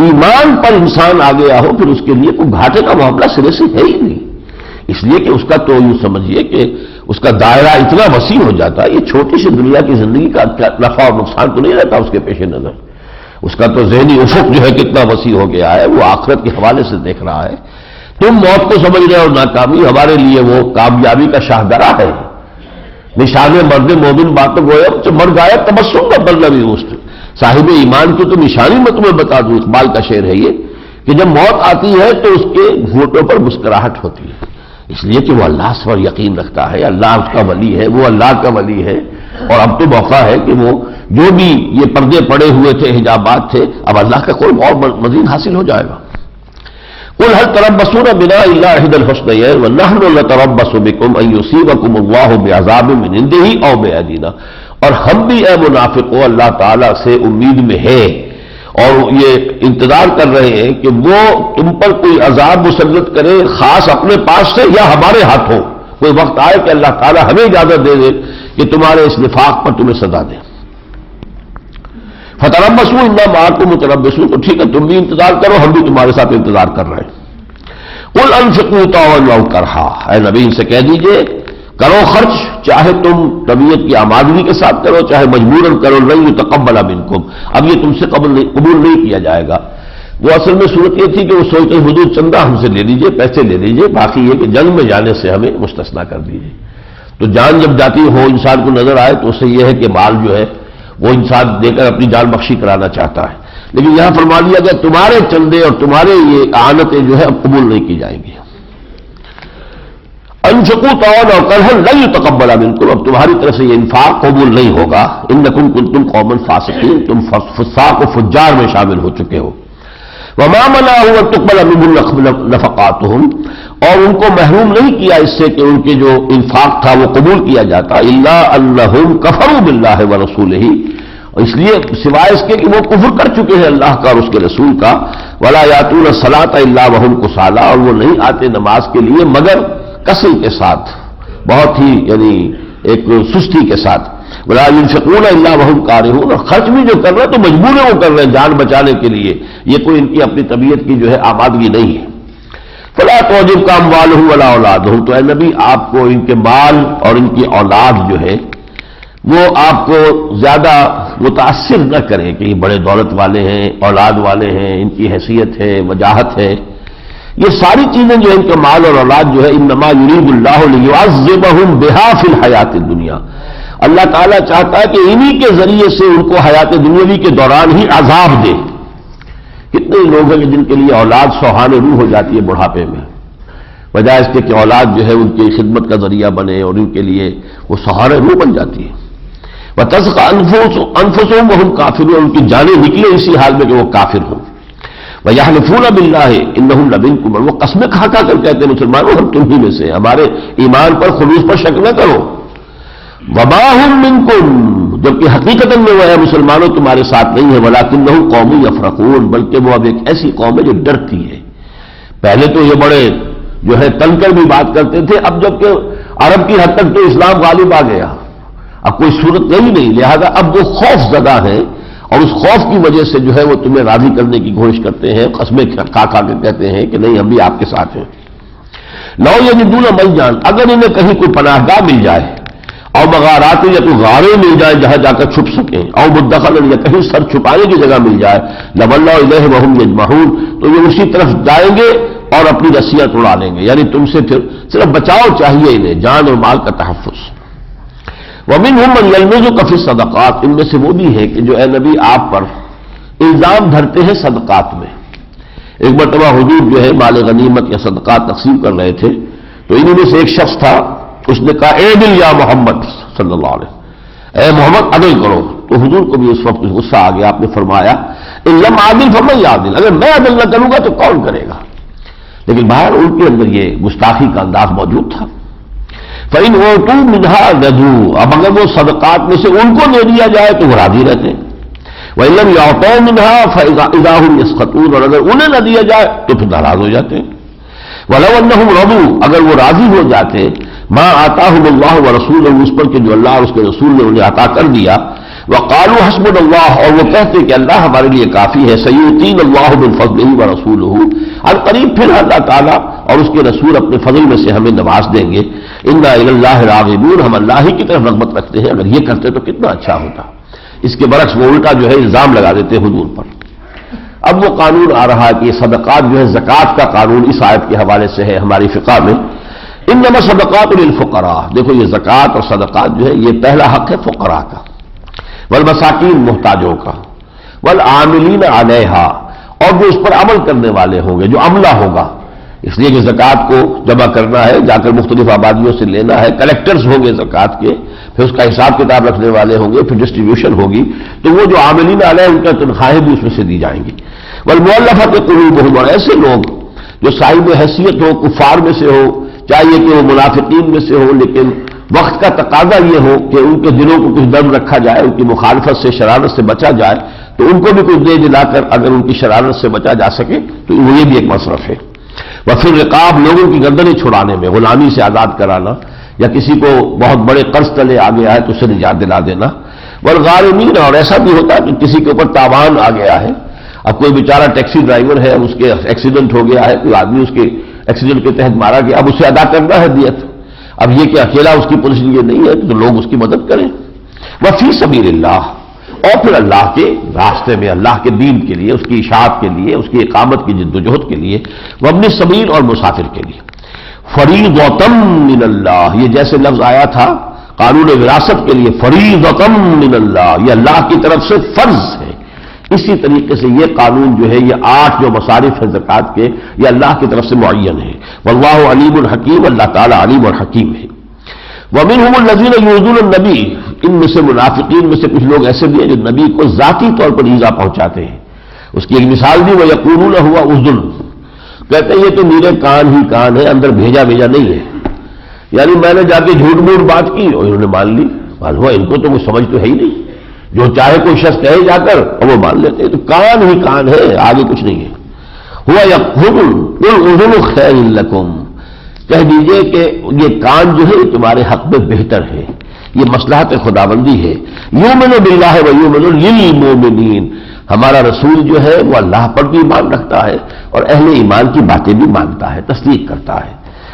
ایمان پر انسان آ گیا ہو پھر اس کے لیے کوئی گھاٹے کا معاملہ سرے سے ہے ہی نہیں، اس لیے کہ اس کا تو یوں سمجھیے کہ اس کا دائرہ اتنا وسیع ہو جاتا ہے، یہ چھوٹی سی دنیا کی زندگی کا نفع اور نقصان تو نہیں رہتا اس کے پیش نظر، اس کا تو ذہنی افق جو ہے کتنا وسیع ہو گیا ہے، وہ آخرت کے حوالے سے دیکھ رہا ہے۔ تم موت کو سمجھ رہے ہو ناکامی، ہمارے لیے وہ کامیابی کا شاہدرہ ہے۔ نشان مرد مومن باتوں گویا مر گایا تبسم کا بلّہ بھی وسط، صاحب ایمان کی تو نشانی میں تمہیں بتا دوں، اقبال کا شعر ہے یہ کہ جب موت آتی ہے تو اس کے ہونٹوں پر مسکراہٹ ہوتی ہے، اس لیے کہ وہ اللہ پر یقین رکھتا ہے، اللہ اس کا ولی ہے، وہ اللہ کا ولی ہے۔ اور اب تو موقع ہے کہ وہ جو بھی یہ پردے پڑے ہوئے تھے، حجابات تھے، اب اللہ کا قرب اور مزید حاصل ہو جائے گا۔ قل هل تربصون بنا الا احدى الحسنيين ونحن نتربص بكم ان يصيبكم الله بعذاب من عنده او بأيدينا، اور ہم بھی اے منافقوں اللہ تعالیٰ سے امید میں ہے اور یہ انتظار کر رہے ہیں کہ وہ تم پر کوئی عذاب مسلط کرے، خاص اپنے پاس سے یا ہمارے ہاتھوں۔ کوئی وقت آئے کہ اللہ تعالیٰ ہمیں اجازت دے دے کہ تمہارے اس نفاق پر تمہیں سزا دے۔ فتربصوا انا معکم متربصون، تو ٹھیک ہے تم بھی انتظار کرو، ہم بھی تمہارے ساتھ انتظار کر رہے ہیں۔ قل انفقوا طوعا او کرہا، اے نبی ان سے کہہ دیجئے کرو خرچ، چاہے تم طبیعت کی آمادگی کے ساتھ کرو، چاہے مجبوراً کرو، لن یتقبل منکم، اب یہ تم سے قبول نہیں کیا جائے گا۔ وہ اصل میں صورت یہ تھی کہ وہ سوچتے حدود چندہ ہم سے لے لیجئے، پیسے لے لیجئے، باقی یہ کہ جنگ میں جانے سے ہمیں مستثنا کر دیجئے۔ تو جان جب جاتی ہو انسان کو نظر آئے تو اس سے یہ ہے کہ مال جو ہے وہ انسان دے کر اپنی جان بخشی کرانا چاہتا ہے، لیکن یہاں فرما دیا گیا تمہارے چندے اور تمہارے یہ اعانتیں جو ہے اب قبول نہیں کی جائیں گی۔ انفقوا طوعا او کرہا لن یتقبل منکم، اب تمہاری طرف سے یہ انفاق قبول نہیں ہوگا۔ انکم کنتم قوما فاسقین، تم فساق و فجار میں شامل ہو چکے ہو۔ وما منعهم ان تقبل منهم نفقاتهم، اور ان کو محروم نہیں کیا اس سے کہ ان کے جو انفاق تھا وہ قبول کیا جاتا، الا انہم کفروا باللہ ورسولہ، اس لیے سوائے اس کے کہ وہ کفر کر چکے ہیں اللہ کا اور اس کے رسول کا۔ ولا یاتون الصلاۃ الا وهم کسالى، اور وہ نہیں آتے نماز کے لیے مگر کسل کے ساتھ، بہت ہی یعنی ایک سستی کے ساتھ۔ ولا ينفقون الا وهم كارهون، اور خرچ بھی جو کر رہے ہیں تو مجبور وہ کر رہے ہیں جان بچانے کے لیے، یہ کوئی ان کی اپنی طبیعت کی جو ہے آمادگی نہیں ہے۔ فلا تعجبك اموالهم ولا اولادهم، تو اے نبی آپ کو ان کے مال اور ان کی اولاد جو ہے وہ آپ کو زیادہ متاثر نہ کرے کہ یہ بڑے دولت والے ہیں، اولاد والے ہیں، ان کی حیثیت ہے، وجاہت ہے، یہ ساری چیزیں جو ان کے مال اور اولاد جو ہے انما یرید اللہ لیعذبهم بها فی الحیات الدنیا، اللہ تعالیٰ چاہتا ہے کہ انہی کے ذریعے سے ان کو حیات دنیاوی کے دوران ہی عذاب دے۔ کتنے لوگ ہیں کہ جن کے لیے اولاد سوہان روح ہو جاتی ہے بڑھاپے میں، وجہ اس کے کہ اولاد جو ہے ان کی خدمت کا ذریعہ بنے اور ان کے لیے وہ سوہان روح بن جاتی ہے۔ وَتَزْقَ أَنفُسُهُمْ وَهُمْ كَافِرُونَ، ان کی جانیں نکلے اسی حال میں کہ وہ کافر ہوں۔ وَيَحْلِفُونَ بِاللَّهِ إِنَّهُمْ لَمِنكُمْ، اور وہ قسمیں کھا کھا کر کہتے ہیں مسلمانوں ہم تم ہی میں سے، ہمارے ایمان پر خلوص پر شک نہ کرو۔ وَمَا هُمْ مِنكُمْ، جبکہ حقیقتاً میں وہ ہے مسلمانوں تمہارے ساتھ نہیں ہے، وَلَكِنَّهُمْ قَوْمٌ يَفْرَقُونَ، بلکہ وہ اب ایک ایسی قوم ہے جو ڈرتی ہے۔ پہلے تو یہ بڑے جو ہے تن کر بھی بات کرتے تھے، اب جبکہ عرب کی حد تک تو اسلام غالب آ گیا، اب کوئی صورت نہیں، لہذا اب وہ خوف زدہ ہیں اور اس خوف کی وجہ سے جو ہے وہ تمہیں راضی کرنے کی کوشش کرتے ہیں، قسمیں کھا کھا کے کہتے ہیں کہ نہیں ہم بھی آپ کے ساتھ ہیں۔ لو یجدون ملجا، اگر انہیں کہیں کوئی پناہ گاہ مل جائے، او مغارات، یا کوئی غاریں مل جائے جہاں جا کر چھپ سکیں، او مدخلا، یا کہیں سر چھپانے کی جگہ مل جائے، لولوا الیہ وہم یجمعون، تو یہ اسی طرف جائیں گے اور اپنی رسیاں توڑا لیں گے، یعنی تم سے پھر صرف بچاؤ چاہیے انہیں، جان اور مال کا تحفظ۔ وَمِنْهُمْ مَنْ يَلْمِزُكَ فِي الصَّدَقَاتِ، ان میں سے وہ بھی ہے کہ جو اے نبی آپ پر الزام دھرتے ہیں صدقات میں۔ ایک مرتبہ حضور جو ہے مال غنیمت یا صدقات تقسیم کر رہے تھے تو انہی میں سے ایک شخص تھا، اس نے کہا اعدل یا محمد صلی اللہ علیہ وسلم، اے محمد عدل کرو، تو حضور کو بھی اس وقت غصہ آ گیا. آپ نے فرمایا ان لم عادل فمن یعدل، اگر میں عدل نہ کروں گا تو کون کرے گا. لیکن باہر ان کے اندر یہ گستاخی کا انداز موجود تھا. فَإِنْ أُوتُوا مِنْهَا رَضُوا، اب اگر وہ صدقات میں سے ان کو دے دیا جائے تو وہ راضی رہتے ہیں. وَإِنْ لَمْ يُعْطَوْا مِنْهَا فَإِذَا هُمْ يَسْخَطُونَ، اور اگر انہیں نہ دیا جائے تو پھر ناراض ہو جاتے ہیں. وَلَوْ أَنَّهُمْ رَضُوا، اگر وہ راضی ہو جاتے مَا آتَاهُمُ اللَّهُ وَرَسُولُهُ، اس پر کہ جو اللہ اور اس کے رسول نے انہیں عطا کر دیا. وَقَالُوا حَسْبُنَا اللَّهُ، اور وہ کہتے کہ اللہ ہمارے لیے کافی ہے. سَيُؤْتِينَ اللَّهُ مِنْ فَضْلِهِ وَرَسُولُهُ، القریب پھر اللہ تعالیٰ اور اس کے رسول اپنے فضل میں سے ہمیں نواز دیں گے. اِنَّا إِلَى اللَّهِ رَاغِبُونَ، ہم اللہ ہی کی طرف رغبت رکھتے ہیں. اگر یہ کرتے تو کتنا اچھا ہوتا. اس کے برعکس وہ الٹا جو ہے الزام لگا دیتے حضور پر. اب وہ قانون آ رہا ہے کہ یہ صدقات جو ہے زکوٰۃ کا قانون اس آیت کے حوالے سے ہے ہماری فقہ میں. انما صدقات للفقراء، دیکھو یہ زکوٰۃ اور صدقات جو ہے یہ پہلا حق ہے فقراء کا، والمساکین محتاجوں کا، والعاملین علیہا، اور جو اس پر عمل کرنے والے ہوں گے، جو عملہ ہوگا. اس لیے کہ زکوٰۃ کو جمع کرنا ہے، جا کر مختلف آبادیوں سے لینا ہے، کلیکٹرز ہوں گے زکوٰۃ کے، پھر اس کا حساب کتاب رکھنے والے ہوں گے، پھر ڈسٹریبیوشن ہوگی. تو وہ جو عاملین علیہ ان کا تنخواہیں بھی اس میں سے دی جائیں گی. والمؤلفۃ قلوبہم، اور ایسے لوگ جو صاحب حیثیت ہو، کفار میں سے ہو، چاہیے کہ وہ منافقین میں سے ہو، لیکن وقت کا تقاضا یہ ہو کہ ان کے دلوں کو کچھ دم رکھا جائے، ان کی مخالفت سے شرارت سے بچا جائے، تو ان کو بھی کچھ دے دلا کر اگر ان کی شرارت سے بچا جا سکے تو یہ بھی ایک مصرف ہے. وفی الرقاب، لوگوں کی گردنیں چھڑانے میں، غلامی سے آزاد کرانا، یا کسی کو بہت بڑے قرض تلے آ گیا ہے تو اسے نجات دلا دینا. والغارمین، اور ایسا بھی ہوتا ہے کہ کسی کے اوپر تاوان آ گیا ہے. اب کوئی بیچارہ ٹیکسی ڈرائیور ہے، اس کے ایکسیڈنٹ ہو گیا ہے، کوئی آدمی اس کے ایکسیڈنٹ کے تحت مارا گیا، اب اسے ادا کرنا ہے دیت. اب یہ کہ اکیلا اس کی پوزیشن یہ نہیں ہے تو لوگ اس کی مدد کریں. وفی سبیل اللہ، اور پھر اللہ کے راستے میں، اللہ کے دین کے لیے، اس کی اشاعت کے لیے، اس کی اقامت کی جد و جہد کے لیے. وابن السبیل، اور مسافر کے لیے. فریضۃ من اللہ، یہ جیسے لفظ آیا تھا قانون وراثت کے لیے، فریضۃ من اللہ، یہ اللہ کی طرف سے فرض ہے. اسی طریقے سے یہ قانون جو ہے، یہ 8 جو مصارف ہیں زکوٰۃ کے، یہ اللہ کی طرف سے معین ہے. واللہ علیم الحکیم، اللہ تعالیٰ علیم اور حکیم ہے. ومنہم الذین یؤذون النبی، ان میں سے منافقین میں سے کچھ لوگ ایسے بھی ہیں جو نبی کو ذاتی طور پر ایذا پہنچاتے ہیں. اس کی ایک مثال دی، وَيَقُولُونَ هُوَ أُذُنٌ، کہتے ہیں یہ تو میرے کان ہی کان ہے، اندر بھیجا نہیں ہے. یعنی میں نے جا کے جھوٹ موٹ بات کی اور انہوں نے مان لی. معلوم ہوا ان کو تو کوئی سمجھ تو ہے ہی نہیں، جو چاہے کوئی شخص کہے جا کر اور وہ مان لیتے ہیں. تو کان ہی کان ہے، آگے کچھ نہیں ہے. ہوا یقول الاذن خیر لکم، کہہ دیجئے کہ یہ کان جو ہے یہ تمہارے حق میں بہتر ہے، یہ مصلحت خداوندی ہے. یؤمن باللہ و یؤمن للمؤمنین، ہمارا رسول جو ہے وہ اللہ پر بھی ایمان رکھتا ہے اور اہل ایمان کی باتیں بھی مانتا ہے، تصدیق کرتا ہے.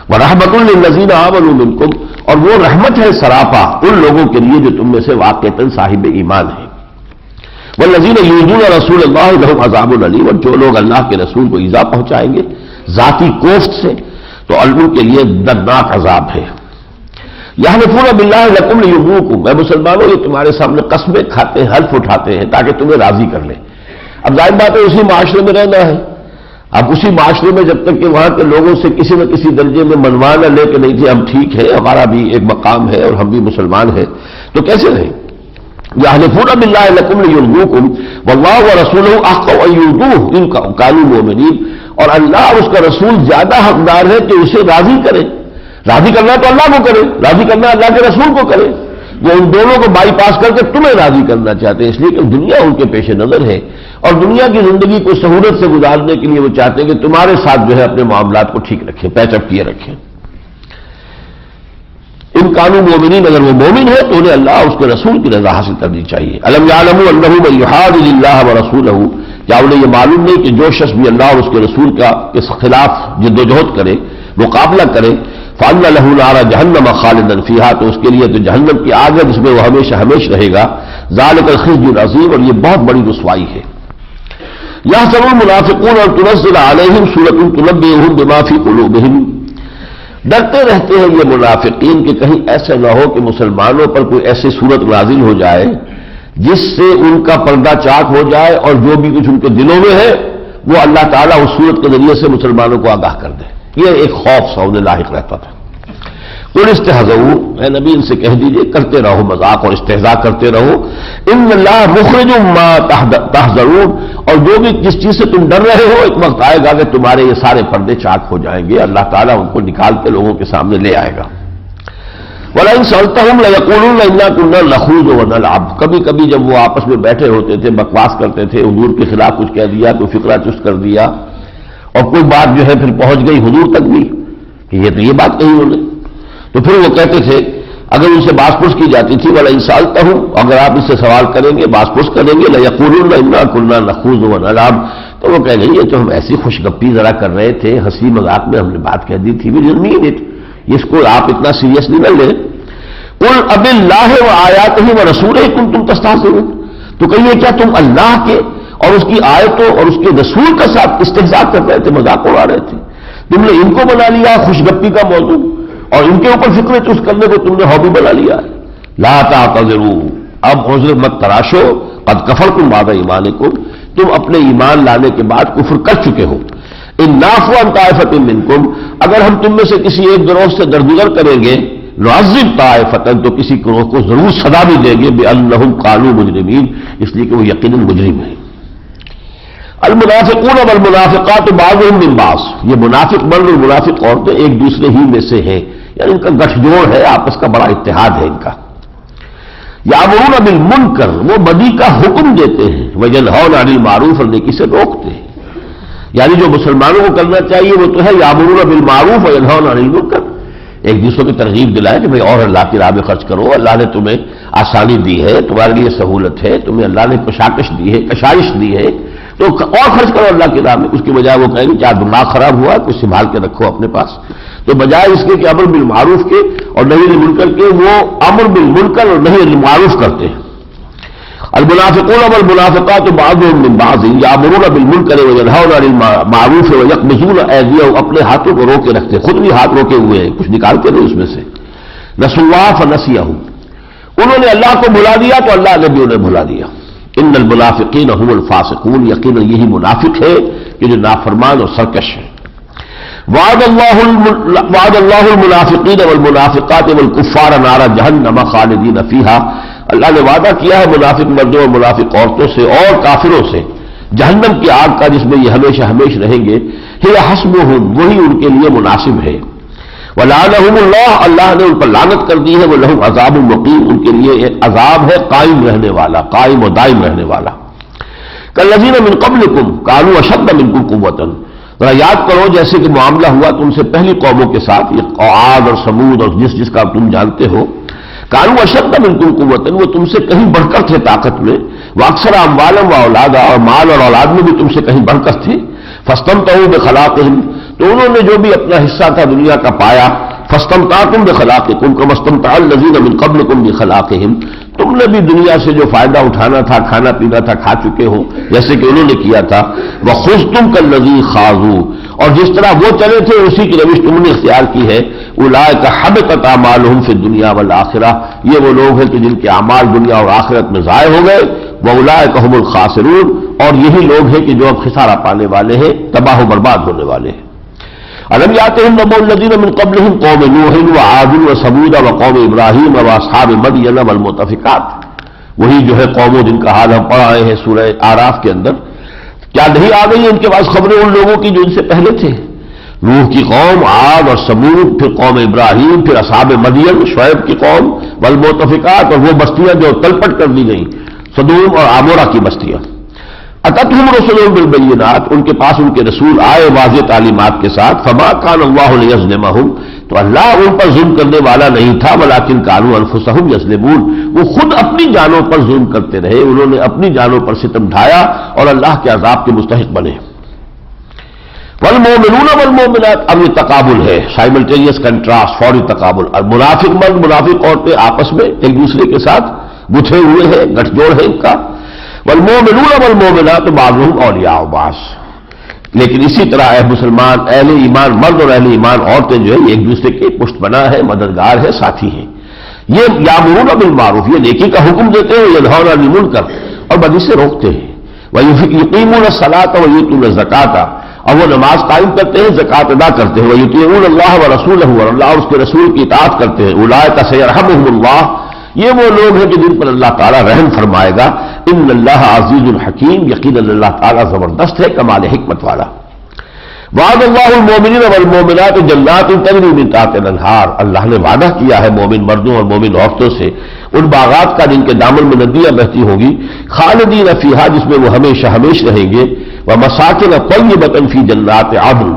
وَرَحْمَةٌ لِّلَّذِينَ آمَنُوا مِنكُمْ، اور وہ رحمت ہے سراپا ان لوگوں کے لیے جو تم میں سے واقعتاً صاحب ایمان ہیں. وَالَّذِينَ يُؤْذُونَ رَسُولَ اللَّهِ لَهُمْ عَذَابٌ أَلِيمٌ، اور جو لوگ اللہ کے رسول کو ایذا پہنچائیں گے ذاتی کوفت سے تو ان کے لیے دردناک عذاب ہے. یحلفون باللہ لکم لیرضوکم، اے مسلمانوں یہ تمہارے سامنے قسمیں کھاتے ہیں، حلف اٹھاتے ہیں تاکہ تمہیں راضی کر لیں. اب ظاہر بات ہے اسی معاشرے میں رہنا ہے. اب اسی معاشرے میں جب تک کہ وہاں کے لوگوں سے کسی نہ کسی درجے میں منوا نہ لے کے نہیں تھے ہم ٹھیک ہے، ہمارا بھی ایک مقام ہے اور ہم بھی مسلمان ہیں، تو کیسے رہیں؟ یحلفون باللہ لکم لیرضوکم واللہ ورسولہ احق ان یرضوہ ان کانوا مؤمنین، اور اللہ اور اس کا رسول زیادہ حقدار ہے کہ اسے راضی کرے. راضی کرنا تو اللہ کو کرے، راضی کرنا اللہ کے رسول کو کرے. وہ ان دونوں کو بائی پاس کر کے تمہیں راضی کرنا چاہتے ہیں، اس لیے کہ دنیا ان کے پیش نظر ہے اور دنیا کی زندگی کو سہولت سے گزارنے کے لیے وہ چاہتے ہیں کہ تمہارے ساتھ جو ہے اپنے معاملات کو ٹھیک رکھیں، پیچ اپ کیے رکھیں. ان کانوا مومنین، اگر وہ مومن ہے تو انہیں اللہ اور اس کے رسول کی رضا حاصل کرنی چاہیے. الم یعلموا انہ من یحادد اللہ ورسولہ، کیا انہیں یہ معلوم نہیں کہ جو شخص بھی اللہ اور اس کے رسول کا کے خلاف جد و جہد کرے، مقابلہ کرے، فان لہ نار جہنم خالدا فیہا، تو اس کے لیے تو جہنم کی آگ ہے جس میں وہ ہمیشہ رہے گا. ذالک الخزي العظیم، اور یہ بہت بڑی رسوائی ہے. یحسب المنافقون ان تنزل علیہم سورۃ تنبئہم بما فی قلوبہم، ڈرتے رہتے ہیں یہ منافقین کہ کہیں ایسا نہ ہو کہ مسلمانوں پر کوئی ایسی صورت نازل ہو جائے جس سے ان کا پردہ چاک ہو جائے اور جو بھی کچھ ان کے دلوں میں ہے وہ اللہ تعالیٰ اس صورت کے ذریعے سے مسلمانوں کو آگاہ کر دے. یہ ایک خوف سا انہیں لاحق رہتا تھا. قل استہزؤوا، اے نبی ان سے کہہ دیجئے کرتے رہو مذاق اور استہزاء کرتے رہو، ان اللہ مخرج ما تحذرون، اور جو بھی جس چیز سے تم ڈر رہے ہو ایک وقت آئے گا کہ تمہارے یہ سارے پردے چاک ہو جائیں گے، اللہ تعالیٰ ان کو نکال کے لوگوں کے سامنے لے آئے گا۔ وَلَئِن سَأَلْتَهُمْ لَيَقُولُنَّ إِنَّا كُنَّا نَخُوضُ وَنَلْعَبُ، کبھی کبھی جب وہ آپس میں بیٹھے ہوتے تھے بکواس کرتے تھے، حضور کے خلاف کچھ کہہ دیا، کوئی فقرہ چست کر دیا، اور کوئی بات جو ہے پھر پہنچ گئی حضور تک بھی کہ یہ تو یہ بات کہی انہوں نے، تو پھر وہ کہتے تھے اگر ان سے باس پرس کی جاتی تھی وَلَئِن سَأَلْتَهُمْ، اگر آپ اس سے سوال کریں گے باس پرس کریں گے، لَيَقُولُنَّ إِنَّا كُنَّا نَخُوضُ وَنَلْعَبُ، تو وہ کہیں گے یہ تو ہم ایسی خوش گپی ذرا کر رہے تھے، ہنسی مذاق میں ہم نے بات کہہ دی تھی، we didn't mean it، اس کو آپ اتنا سیریسلی نہ لیں۔ قل اب اللہ وآیاتہ ورسولہ کنتم تستہزئون، تو کہیے کیا تم اللہ کے اور اس کی آیتوں اور اس کے رسول کے ساتھ استہزاء کر رہے تھے، مذاق اڑا رہے تھے؟ تم نے ان کو بنا لیا خوش گپی کا موضوع اور ان کے اوپر فکر چست کرنے کو تم نے ہابی بنا لیا ہے۔ لا تعتذروا، اب عذر مت تراشو، قد کفرتم بعد ایمانکم، تم اپنے ایمان لانے کے بعد کفر کر چکے ہو۔ ان نعفو عن طائفۃ منکم، اگر ہم تم میں سے کسی ایک گروہ سے درگزر کریں گے، نعذب طائفۃ، تو کسی گروہ کو ضرور سزا بھی دیں گے، بانہم قالوا مجرمین، اس لیے کہ وہ یقیناً مجرم ہیں۔ المنافقون والمنافقات بعضهم من بعض، یہ منافق مرد اور منافق عورتیں ایک دوسرے ہی میں سے ہیں، یعنی ان کا گٹھ جوڑ ہے، آپس کا بڑا اتحاد ہے ان کا۔ یامرون بالمنکر، وہ بدی کا حکم دیتے ہیں، وینہون عن المعروف، اور نیکی سے روکتے ہیں، یعنی جو مسلمانوں کو کرنا چاہیے وہ تو ہے یامرون بالمعروف وینہون عن المنکر، ایک دوسرے کی ترغیب دلائے کہ بھئی اور اللہ کی راہ میں خرچ کرو، اللہ نے تمہیں آسانی دی ہے، تمہارے لیے سہولت ہے، تمہیں اللہ نے کشاکش دی ہے، کشائش دی ہے، تو اور خرچ کرو اللہ کی راہ میں۔ اس کی بجائے وہ کہیں گے کیا دماغ خراب ہوا، کچھ سنبھال کے رکھو اپنے پاس، تو بجائے اس کے کہ امر بالمعروف کے اور نہی عن المنکر کے، وہ امر بالمنکر اور نہی عن المعروف کرتے ہیں۔ المنافقون والمنافقات بعضهم من بعض یامرون بالمنکر وینہون عن المعروف ویقبضون ایدیہم، اپنے ہاتھوں کو روکے رکھتے، خود بھی ہاتھ روکے ہوئے ہیں، کچھ نکالتے نہیں اس میں سے۔ نسوا اللہ فنسیہم، انہوں نے اللہ کو بھلا دیا تو اللہ نے بھی انہیں بھلا دیا۔ ان المنافقین هم الفاسقون، یقیناً یہی منافق ہے کہ جو نافرمان اور سرکش ہے۔ وعد اللہ المنافقین والمنافقات والکفار نار جہنم خالدین فیہا، اللہ نے وعدہ کیا ہے منافق مردوں اور منافق عورتوں سے اور کافروں سے جہنم کی آگ کا، جس میں یہ ہمیشہ ہمیش رہیں گے۔ ہی حسبہم، وہی ان کے لیے مناسب ہے۔ ولعنہم اللہ، اللہ نے ان پر لعنت کر دی ہے۔ ولہم عذاب مقیم، ان کے لیے ایک عذاب ہے قائم رہنے والا، قائم و دائم رہنے والا۔ کالذین من قبلکم کانوا اشد منکم قوۃ، ذرا یاد کرو جیسے کہ معاملہ ہوا تم سے پہلی قوموں کے ساتھ، یہ عاد اور ثمود اور جس کا تم جانتے ہو۔ کانوا اشد منکم قوۃ، وہ تم سے کہیں بڑھ کر تھے طاقت میں، واکثر اموالا و اولادا، اور مال اور اولاد میں بھی تم سے کہیں بڑھ کر تھے۔ فاستمتعوا بخلاقہم، تو انہوں نے جو بھی اپنا حصہ تھا دنیا کا پایا۔ فاستمتعتم بخلاقکم کما استمتع الذین من قبلکم بخلاقہم، تم نے بھی دنیا سے جو فائدہ اٹھانا تھا، کھانا پینا تھا، کھا چکے ہو جیسے کہ انہوں نے کیا تھا۔ وخذتم کالذی خاضوا، اور جس طرح وہ چلے تھے اسی کی روش تم نے اختیار کی ہے۔ اولئک حبطت اعمالہم فی الدنیا والآخرہ، یہ وہ لوگ ہیں کہ جن کے اعمال دنیا اور آخرت میں ضائع ہو گئے۔ واولئک هم الخاسرون، اور یہی لوگ ہیں کہ جو اب خسارہ پانے والے ہیں، تباہ و برباد ہونے والے ہیں۔ الم یاتہم نبأ الذین من قبلہم قوم نوح وعاد وثمود وقوم ابراہیم واصحاب مدین والمؤتفکات، وہی جو ہے قوموں جن کا حال ہم پڑھ آئے ہیں سورہ اعراف کے اندر۔ کیا نہیں آ گئی ان کے پاس خبریں ان لوگوں کی جو ان سے پہلے تھے؟ نوح کی قوم، عاد اور ثمود، پھر قوم ابراہیم، پھر اصحاب مدین شعیب کی قوم، والمؤتفکات، اور وہ بستیاں جو تلپٹ کر دی گئیں، سدوم اور عمورہ کی بستیاں۔ اتتہم رسلہم بالبینات، ان کے پاس ان کے رسول آئے واضح تعلیمات کے ساتھ۔ فما کان اللہ لیظلمہم، تو اللہ ان پر ظلم کرنے والا نہیں تھا، ولکن کانوا انفسہم یظلمون، وہ خود اپنی جانوں پر ظلم کرتے رہے، انہوں نے اپنی جانوں پر ستم ڈھایا اور اللہ کے عذاب کے مستحق بنے۔ والمؤمنون والمؤمنات، اب یہ تقابل ہے، سائملٹینیس کنٹراسٹ، فوری تقابل۔ منافق مرد منافق عورتیں آپس میں ایک دوسرے کے ساتھ گتھے ہوئے ہیں، گٹھ جوڑ ہے ان کا۔ والمؤمنون والمؤمنات بعضهم اولیاء بعض، لیکن اسی طرح اے مسلمان، اہل ایمان مرد اور اہل ایمان عورتیں جو ہے ایک دوسرے کے پشت بنا ہے، مددگار ہے، ساتھی ہیں۔ یہ یامرون بالمعروف، یہ نیکی کا حکم دیتے ہیں، ینہون عن المنکر، اور بدی سے روکتے ہیں۔ وَيُقِیمُونَ الصَّلَاةَ وَیُؤْتُونَ الزَّکَاةَ، اور وہ نماز قائم کرتے ہیں، زکوٰۃ ادا کرتے ہیں، وَيُطِيعُونَ اللَّهَ وَرَسُولَهُ، اور اللہ اور اس کے رسول کی اطاعت کرتے ہیں، اولئک سیرحمهم اللہ، یہ وہ لوگ ہیں کہ جن پر اللہ تعالیٰ رحم فرمائے گا، ان اللہ عزیز الحکیم، یقیناً اللہ تعالیٰ زبردست ہے، کمال حکمت والا۔ وعد اللہ المومنین والمومنات جنات تجری من تحتها الانہار، اللہ نے وعدہ کیا ہے مومن مردوں اور مومن عورتوں سے ان باغات کا جن کے دامن میں ندیاں بہتی ہوں گی، خالدین فیہا، جس میں وہ ہمیشہ ہمیشہ رہیں گے، ومساکن طیبۃ فی جنات عدن،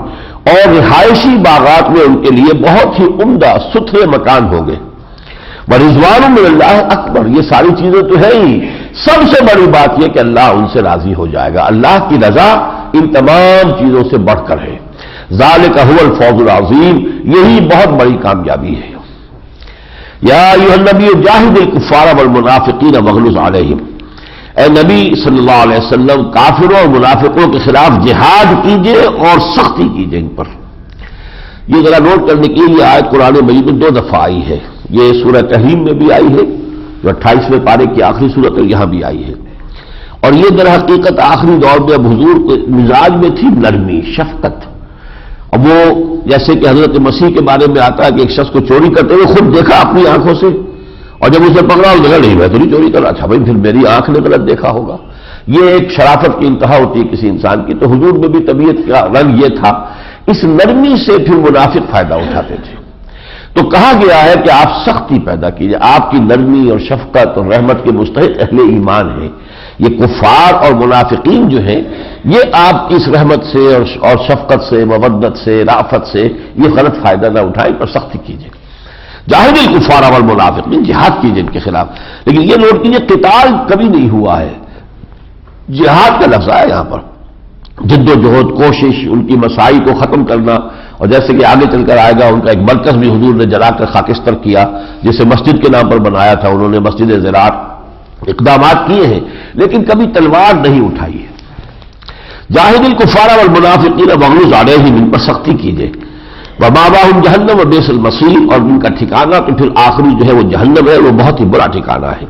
اور رہائشی باغات میں ان کے لیے بہت ہی عمدہ ستھرے مکان ہوں گے، ورضوان من اللہ اکبر، یہ ساری چیزیں تو ہے ہی، سب سے بڑی بات یہ کہ اللہ ان سے راضی ہو جائے گا، اللہ کی رضا ان تمام چیزوں سے بڑھ کر ہے، ذالک هو الفوز العظیم، یہی بہت بڑی کامیابی ہے۔ یا ایھا النبی جاہد الکفار والمنافقین واغلظ علیہم، اے نبی صلی اللہ علیہ وسلم کافروں اور منافقوں کے خلاف جہاد کیجئے اور سختی کیجئے ان پر۔ یہ ذرا نوٹ کرنے کے لیے آیت قرآن مجید میں 2 دفعہ آئی ہے، یہ سورہ تحریم میں بھی آئی ہے جو 28ویں پارے کی آخری صورت ہے، یہاں بھی آئی ہے، اور یہ در حقیقت آخری دور میں اب حضور کے مزاج میں تھی نرمی، شفقت۔ اب وہ جیسے کہ حضرت مسیح کے بارے میں آتا ہے کہ ایک شخص کو چوری کرتے ہوئے خود دیکھا اپنی آنکھوں سے، اور جب اسے پکڑا اس نے کہا نہیں میں تو نہیں چوری کر رہا تھا، بھائی پھر میری آنکھ نے غلط دیکھا ہوگا۔ یہ ایک شرافت کی انتہا ہوتی ہے کسی انسان کی، تو حضور میں بھی طبیعت کا رنگ یہ تھا، اس نرمی سے پھر منافق فائدہ اٹھاتے تھے۔ تو کہا گیا ہے کہ آپ سختی پیدا کیجئے، آپ کی نرمی اور شفقت اور رحمت کے مستحق اہل ایمان ہیں، یہ کفار اور منافقین جو ہیں یہ آپ کی اس رحمت سے اور شفقت سے، مودت سے، رافت سے یہ غلط فائدہ نہ اٹھائیں، پر سختی کیجئے۔ جاہد الکفار والمنافقین، جہاد کیجئے ان کے خلاف، لیکن یہ نوٹ کیجئے قتال کبھی نہیں ہوا ہے، جہاد کا لفظ ہے یہاں پر، جد و جہد، کوشش، ان کی مسائی کو ختم کرنا، اور جیسے کہ آگے چل کر آئے گا ان کا ایک مرکز بھی حضور نے جلا کر خاکستر کیا، جسے مسجد کے نام پر بنایا تھا انہوں نے، مسجد زراعت، اقدامات کیے ہیں لیکن کبھی تلوار نہیں اٹھائی ہے۔ جاہد الکفار والمنافقین واغلظ علیہم، ان پر سختی کیجئے، ومأواہم جہنم وبئس المصیر، اور ان کا ٹھکانہ تو پھر آخری جو ہے وہ جہنم ہے، وہ بہت ہی برا ٹھکانہ ہے۔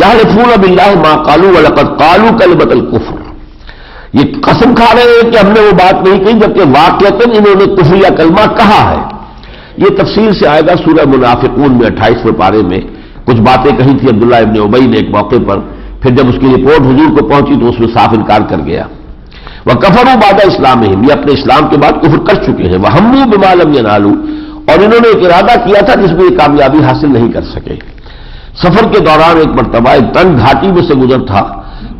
یحلفون باللہ ما قالوا ولقد قالوا کلمۃ الکفر، یہ قسم کھا رہے ہیں کہ ہم نے وہ بات نہیں کہی جبکہ واقعتاً انہوں نے کفر یا کلمہ کہا ہے۔ یہ تفصیل سے آئے گا سورہ منافقون میں 28ویں پارے میں، کچھ باتیں کہی تھی عبداللہ ابن ابی نے ایک موقع پر، پھر جب اس کی رپورٹ حضور کو پہنچی تو اس میں صاف انکار کر گیا۔ وَكَفَرُوا بَعْدَ اسلامہم، یہ اپنے اسلام کے بعد کفر کر چکے ہیں۔ وَهَمُّوا بِمَا لَمْ يَنَالُوا، اور انہوں نے ایک ارادہ کیا تھا جس میں یہ کامیابی حاصل نہیں کر سکے۔ سفر کے دوران ایک مرتبہ ایک تنگ گھاٹی میں سے گزر تھا،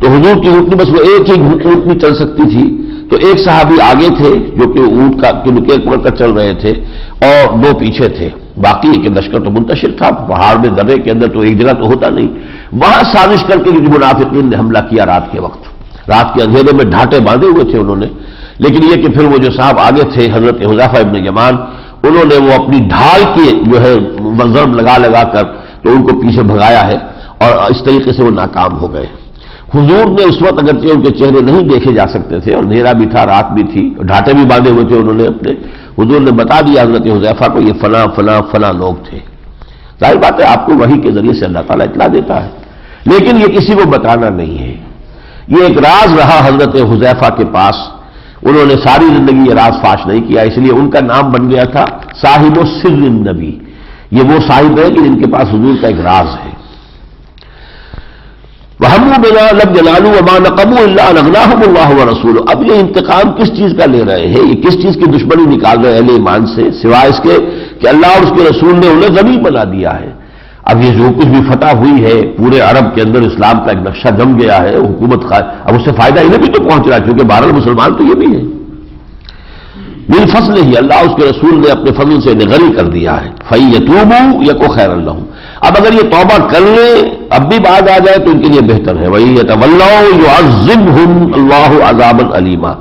تو حضور کی اونٹنی بس وہ ایک ہی اونٹنی چل سکتی تھی، تو ایک صحابی آگے تھے جو کہ اونٹ کا نکیل پکڑ کر چل رہے تھے، اور 2 پیچھے تھے، باقی کہ لشکر تو منتشر تھا، پہاڑ میں درے کے اندر تو ایک جگہ تو ہوتا نہیں، وہاں سازش کر کے منافقین نے حملہ کیا رات کے وقت، رات کے اندھیرے میں ڈھانٹے باندھے ہوئے تھے انہوں نے، لیکن یہ کہ پھر وہ جو صاحب آگے تھے حضرت حذیفہ ابن یمان، انہوں نے وہ اپنی ڈھال کی جو ہے ضرب لگا کر تو ان کو پیچھے بھگایا ہے، اور اس طریقے سے وہ ناکام ہو گئے۔ حضور نے اس وقت اگرچہ ان کے چہرے نہیں دیکھے جا سکتے تھے، اور اندھیرا بھی تھا، رات بھی تھی، ڈھانٹے بھی باندھے ہوئے تھے انہوں نے اپنے، حضور نے بتا دیا حضرت حذیفہ کو یہ فلاں فلاں فلاں لوگ تھے۔ ظاہر بات ہے آپ کو وحی کے ذریعے سے اللہ تعالیٰ اطلاع دیتا ہے، لیکن یہ کسی کو بتانا نہیں ہے، یہ ایک راز رہا حضرت حذیفہ کے پاس، انہوں نے ساری زندگی یہ راز فاش نہیں کیا، اس لیے ان کا نام بن گیا تھا صاحب السر النبی، یہ وہ صاحب ہے کہ جن کے پاس حضور کا ایک راز ہے۔ وَهَمُّوا بِمَا لَمْ يَنَالُوا وَمَا نَقَمُوا إِلَّا أَنْ أَغْنَاهُمُ اللَّهُ وَرَسُولُهُ، اب یہ انتقام کس چیز کا لے رہے ہیں، یہ کس چیز کی دشمنی نکال رہے ہیں اہل ایمان سے، سوائے اس کے کہ اللہ اور اس کے رسول نے انہیں غنی بنا دیا ہے۔ اب یہ جو کچھ بھی فتح ہوئی ہے پورے عرب کے اندر، اسلام کا ایک نقشہ جم گیا ہے، حکومت اب اس سے فائدہ انہیں بھی تو پہنچ رہا ہے، کیونکہ بہرحال مسلمان تو یہ بھی ہے۔ من فضل ہی، اللہ اس کے رسول نے اپنے فضل سے انہیں غنی کر دیا ہے۔ فَيَتُوبُوا يَكُ خَيْرًا لَّهُمْ، اب اگر یہ توبہ کر لیں اب بھی بعد آ جائے تو ان کے لیے بہتر ہے۔ وَإِن يَتَوَلَّوْا يُعَذِّبْهُمْ اللَّهُ عَذَابًا أَلِيمًا،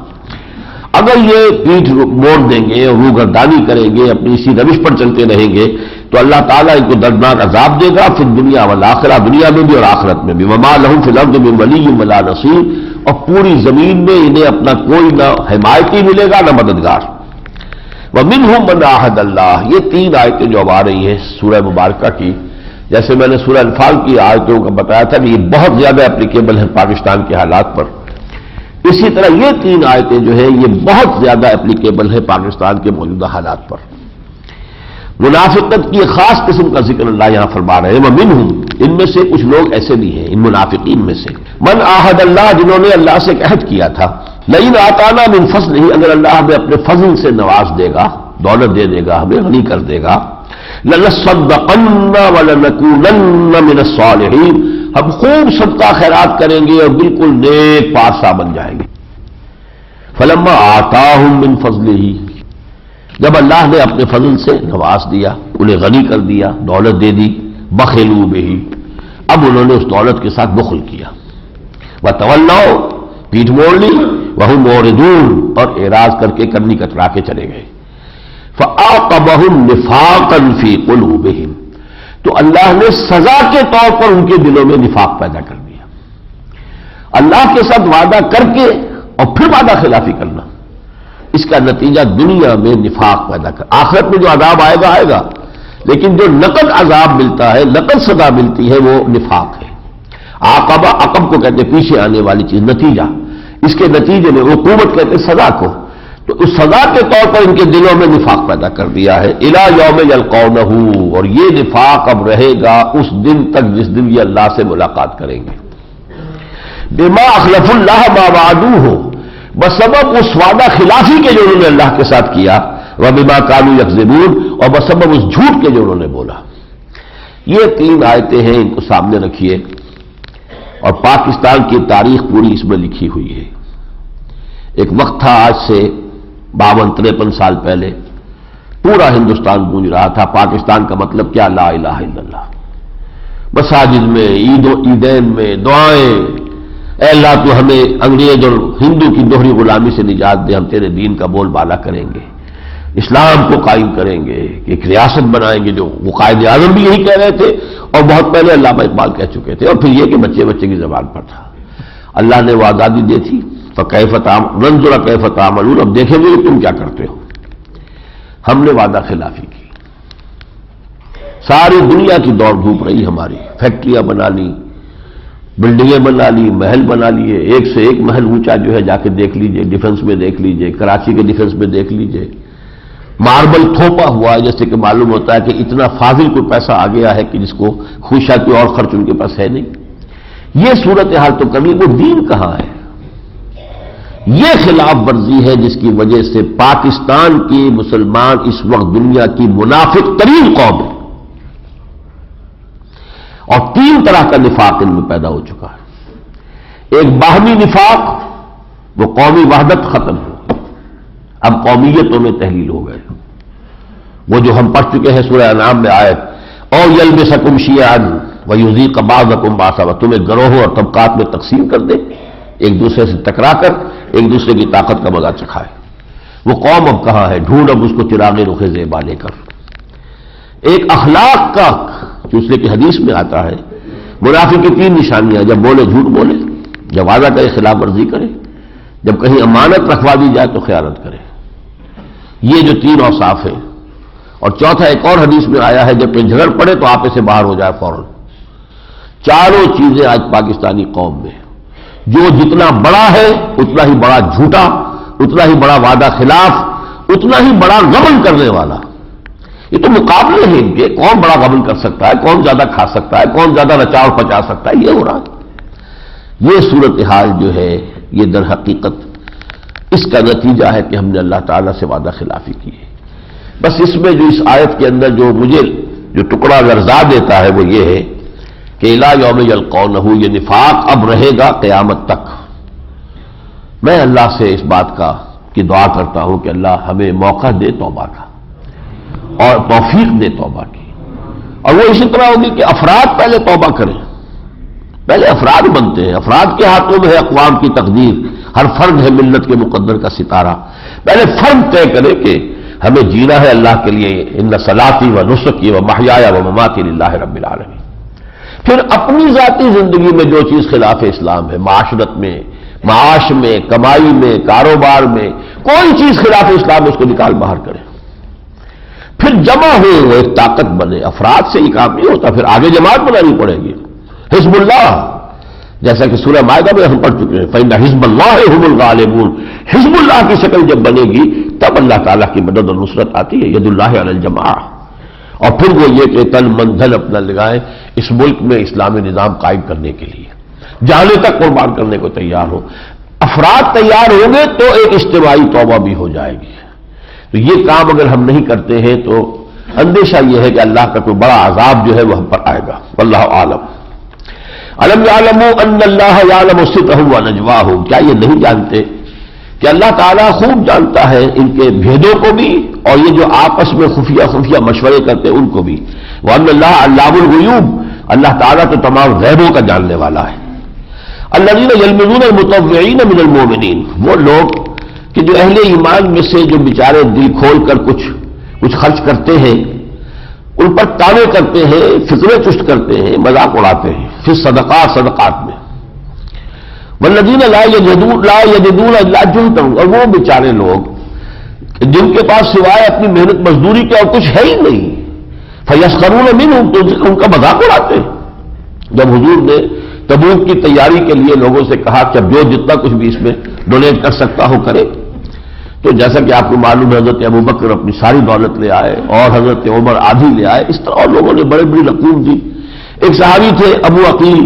اگر یہ پیٹھ موڑ دیں گے اور روگردانی کریں گے، اپنی اسی روش پر چلتے رہیں گے، تو اللہ تعالیٰ ان کو دردناک عذاب دے گا، فی الدنیا والآخرہ، دنیا میں بھی اور آخرت میں بھی۔ وَمَا لَهُمْ فِي الْأَرْضِ مِن وَلِيٍّ وَلَا نَصِيرٍ، اور پوری زمین میں انہیں اپنا کوئی نہ حمایتی ملے گا نہ مددگار۔ وَمِنْهُمْ مَنْ عَاهَدَ اللَّهَ، یہ 3 آیتیں جو اب آ رہی ہیں سورہ مبارکہ کی، جیسے میں نے سورہ انفال کی آیتوں کا بتایا تھا کہ یہ بہت زیادہ اپلیکیبل ہے پاکستان کے حالات پر، اسی طرح یہ تین آیتیں جو ہے یہ بہت زیادہ اپلیکیبل ہے پاکستان کے موجودہ حالات پر. منافقت کی ایک خاص قسم کا ذکر اللہ یہاں فرما رہے ہیں. وَمِنْهُمْ، ان میں سے کچھ لوگ ایسے بھی ہیں ان منافقین میں سے، من عاہد اللہ، جنہوں نے اللہ سے عہد کیا تھا، لئن آتانا من فضلہ، اگر اللہ ہمیں اپنے فضل سے نواز دے گا، دولت دے دے گا، ہمیں غنی کر دے گا، لَنَصَّدَّقَنَّ وَلَنَكُونَنَّ مِنَ الصَّالِحِينَ، ہم خوب صدقہ خیرات کریں گے اور بالکل نیک پارسا بن جائیں گے. فَلَمَّا آتَاهُم مِّن فَضْلِهِ، جب اللہ نے اپنے فضل سے نواز دیا، انہیں غنی کر دیا، دولت دے دی، بخلوا بہ، اب انہوں نے اس دولت کے ساتھ بخل کیا. وتولوا، پیٹھ موڑ لی، وہم معرضون، اور اعراض کر کے کرنی کترا کے چلے گئے. فَأَعْقَبَهُمْ نِفَاقًا فِي قُلُوبِهِمْ، تو اللہ نے سزا کے طور پر ان کے دلوں میں نفاق پیدا کر دیا. اللہ کے ساتھ وعدہ کر کے اور پھر وعدہ خلافی کرنا، اس کا نتیجہ دنیا میں نفاق پیدا کر. آخرت میں جو عذاب آئے گا آئے گا، لیکن جو نقد عذاب ملتا ہے، نقد سزا ملتی ہے، وہ نفاق ہے. عاقبہ، عقب کو کہتے ہیں پیچھے آنے والی چیز، نتیجہ. اس کے نتیجے میں عقوبت کہتے ہیں سزا کو، تو اس سزا کے طور پر ان کے دلوں میں نفاق پیدا کر دیا ہے. الی یوم یلقونہ، اور یہ نفاق اب رہے گا اس دن تک جس دن یہ اللہ سے ملاقات کریں گے. بما اخلف اللہ ما وعدوہ، بسبب اس وعدہ خلافی کے جو انہوں نے اللہ کے ساتھ کیا، وبما کانوا یکذبون، اور بسبب اس جھوٹ کے جو انہوں نے بولا. یہ تین آیتیں ہیں، ان کو سامنے رکھیے. اور پاکستان کی تاریخ پوری اس میں لکھی ہوئی ہے. ایک وقت تھا آج سے 52-53 سال پہلے، پورا ہندوستان گونج رہا تھا پاکستان کا مطلب کیا، لا الہ الا اللہ. مساجد میں، عیدین میں دعائیں، اے اللہ تو ہمیں انگریز اور ہندو کی دوہری غلامی سے نجات دے، ہم تیرے دین کا بول بالا کریں گے، اسلام کو قائم کریں گے، ایک ریاست بنائیں گے. جو وہ قائد اعظم بھی یہی کہہ رہے تھے اور بہت پہلے علامہ اقبال کہہ چکے تھے. اور پھر یہ کہ بچے بچے کی زبان پر تھا. اللہ نے وہ آزادی دی تھی. فَكَيْفَ نَنظُرَ كَيْفَ تَعْمَلُونَ، اب دیکھیں گے تم کیا کرتے ہو. ہم نے وعدہ خلافی کی، ساری دنیا کی دوڑ دھوپ رہی ہماری. فیکٹریاں بنا لی، بلڈنگیں بنا لی، محل بنا لیے، ایک سے ایک محل اونچا جو ہے جا کے دیکھ لیجئے، ڈیفنس میں دیکھ لیجئے، کراچی کے ڈیفنس میں دیکھ لیجئے. ماربل تھوپا ہوا ہے، جیسے کہ معلوم ہوتا ہے کہ اتنا فاضل کوئی پیسہ آ گیا ہے کہ جس کو خوشا کوئی اور خرچ ان کے پاس ہے نہیں. یہ صورتحال تو کرنی، وہ دین کہاں ہے؟ یہ خلاف ورزی ہے جس کی وجہ سے پاکستان کی مسلمان اس وقت دنیا کی منافق ترین قوم ہے. اور تین طرح کا نفاق ان میں پیدا ہو چکا ہے. ایک باہمی نفاق، وہ قومی وحدت ختم ہو، اب قومیتوں میں تحلیل ہو گئے. وہ جو ہم پڑھ چکے ہیں سورہ انعام میں آیت، او یلبسکم شیعا ویذیق بعضکم بعضا، تمہیں گروہوں اور طبقات میں تقسیم کر دے، ایک دوسرے سے ٹکرا کر ایک دوسرے کی طاقت کا مزہ چکھائے. وہ قوم اب کہاں ہے؟ ڈھونڈ اب اس کو چراغ رخ زیبا لے کر. ایک اخلاق کا، اس لیے کہ حدیث میں آتا ہے منافق کی تین نشانیاں، جب بولے جھوٹ بولے، جب وعدہ کرے خلاف ورزی کرے، جب کہیں امانت رکھوا دی جائے تو خیانت کرے. یہ جو تین اوصاف ہیں. اور چوتھا ایک اور حدیث میں آیا ہے، جب کوئی جھگڑ پڑے تو آپے سے باہر ہو جائے فوراً. چاروں چیزیں آج پاکستانی قوم میں، جو جتنا بڑا ہے اتنا ہی بڑا جھوٹا، اتنا ہی بڑا وعدہ خلاف، اتنا ہی بڑا غبن کرنے والا. یہ تو مقابلے ہیں ان کے، کون بڑا غبن کر سکتا ہے، کون زیادہ کھا سکتا ہے، کون زیادہ نچاڑ پچا سکتا ہے. یہ ہو رہا ہے. یہ صورتحال جو ہے یہ در حقیقت اس کا نتیجہ ہے کہ ہم نے اللہ تعالیٰ سے وعدہ خلافی کی ہے. بس اس میں جو اس آیت کے اندر جو مجھے جو ٹکڑا لرزا دیتا ہے وہ یہ ہے کہ الی یوم یلقونہ، یہ نفاق اب رہے گا قیامت تک. میں اللہ سے اس بات کی دعا کرتا ہوں کہ اللہ ہمیں موقع دے توبہ کا اور توفیق دے توبہ کی. اور وہ اسی طرح ہوگی کہ افراد پہلے توبہ کریں. پہلے افراد بنتے ہیں، افراد کے ہاتھوں میں ہے اقوام کی تقدیر. ہر فرد ہے ملت کے مقدر کا ستارہ. پہلے فرد طے کرے کہ ہمیں جینا ہے اللہ کے لیے. ان صلاتی و نسکی و محیایا و مماتی للہ رب العالمین. پھر اپنی ذاتی زندگی میں جو چیز خلاف اسلام ہے، معاشرت میں، معاش میں، کمائی میں، کاروبار میں، کوئی چیز خلاف اسلام ہے اس کو نکال باہر کرے. پھر جمع ہو، وہ ایک طاقت بنے. افراد سے یہ کام نہیں ہوتا، پھر آگے جماعت بنانی پڑے گی. حزب اللہ جیسا کہ سورہ مائدہ میں ہم پڑھ چکے ہیں فَإِنَّ حِزْبَ اللَّهِ هُمُ الْغَالِبُونَ، حزب اللہ کی شکل جب بنے گی تب اللہ تعالیٰ کی مدد اور نصرت آتی ہے، ید اللہ علی الجماعہ۔ اور پھر وہ یہ کہ تن من دھن اپنا لگائیں اس ملک میں اسلامی نظام قائم کرنے کے لیے، جانے تک قربان کرنے کو تیار ہو۔ افراد تیار ہوں گے تو ایک اجتماعی توبہ بھی ہو جائے گی۔ تو یہ کام اگر ہم نہیں کرتے ہیں تو اندیشہ یہ ہے کہ اللہ کا کوئی بڑا عذاب جو ہے وہ ہم پر آئے گا، واللہ عالم۔ الم یعلموا ان اللہ یعلم سرهم ونجواهم، کیا یہ نہیں جانتے کہ اللہ تعالیٰ خوب جانتا ہے ان کے بھیدوں کو بھی اور یہ جو آپس میں خفیہ خفیہ مشورے کرتے ہیں ان کو بھی۔ وان اللہ علام الغیوب، اللہ تعالیٰ تو تمام غیبوں کا جاننے والا ہے۔ الذین یلمزون المطوعین من المؤمنین، وہ لوگ کہ جو اہل ایمان میں سے جو بیچارے دل کھول کر کچھ خرچ کرتے ہیں، ان پر تانے کرتے ہیں، فکرے چست کرتے ہیں، مذاق اڑاتے ہیں پھر صدقات میں۔ والذین لا یجدون الا جہدهم، اور وہ بیچارے لوگ جن کے پاس سوائے اپنی محنت مزدوری کے اور کچھ ہے ہی نہیں، فیسخرون منہم، تو ان کا مذاق اڑاتے ہیں۔ جب حضور نے تبوک کی تیاری کے لیے لوگوں سے کہا کہ اب جو جتنا کچھ بھی اس میں ڈونیٹ کر سکتا ہو کرے، تو جیسا کہ آپ کو معلوم ہے حضرت ابوبکر اپنی ساری دولت لے آئے اور حضرت عمر آدھی لے آئے، اس طرح اور لوگوں نے بڑی بڑی رقوم دی۔ ایک صحابی تھے ابو عقیل،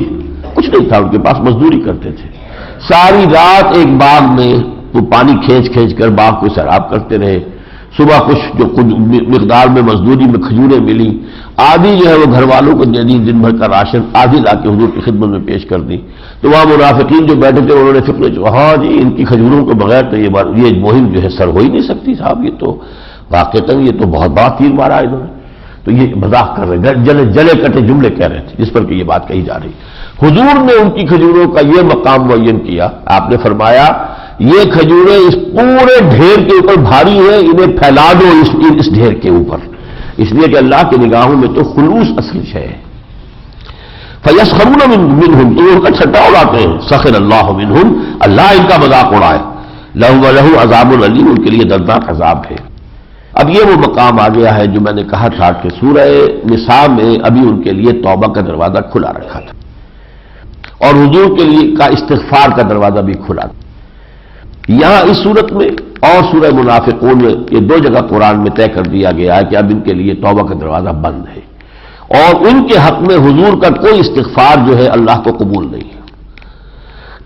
کچھ نہیں تھا ان کے پاس، مزدوری کرتے تھے، ساری رات ایک باغ میں وہ پانی کھینچ کر باغ کو سیراب کرتے رہے۔ صبح کچھ جو مقدار میں مزدوری میں کھجوریں ملی، آدھی جو ہے وہ گھر والوں کو دے دی، دن بھر کا راشن آدھی لا کے حضور کی خدمت میں پیش کر دی۔ تو وہاں منافقین جو بیٹھے تھے انہوں نے فکر چکا، ہاں جی ان کی کھجوروں کے بغیر تو یہ مہم جو ہے سر ہو ہی نہیں سکتی صاحب، یہ تو واقعتاً یہ تو بہت بڑا تیر مارا انہوں نے۔ تو یہ مذاق کر رہے، جلے کٹے جملے کہہ رہے تھے جس پر کہ یہ بات کہی جا رہی۔ حضور نے ان کی کھجوروں کا یہ مقام معین کیا، آپ نے فرمایا یہ کھجوریں اس پورے ڈھیر کے اوپر بھاری ہیں، انہیں پھیلا دو اس ڈھیر کے اوپر، اس لیے کہ اللہ کی نگاہوں میں تو خلوص اصل ہے۔ فَيَسْخَرُونَ مِنْهُمْ، تو ان کا چھٹا اڑاتے ہیں، سخر اللہ منہم، اللہ ان کا مذاق اڑائے۔ لَهُ عذاب علیم، ان کے لیے دردناک عذاب ہے۔ اب یہ وہ مقام آ گیا ہے جو میں نے کہا تھا کہ سورہ نساء میں ابھی ان کے لیے توبہ کا دروازہ کھلا رکھا تھا اور حضور کے لیے کا استغفار کا دروازہ بھی کھلا تھا۔ یہاں اس صورت میں اور سورہ منافقون میں یہ دو جگہ قرآن میں طے کر دیا گیا ہے کہ اب ان کے لیے توبہ کا دروازہ بند ہے اور ان کے حق میں حضور کا کوئی استغفار جو ہے اللہ کو قبول نہیں ہے۔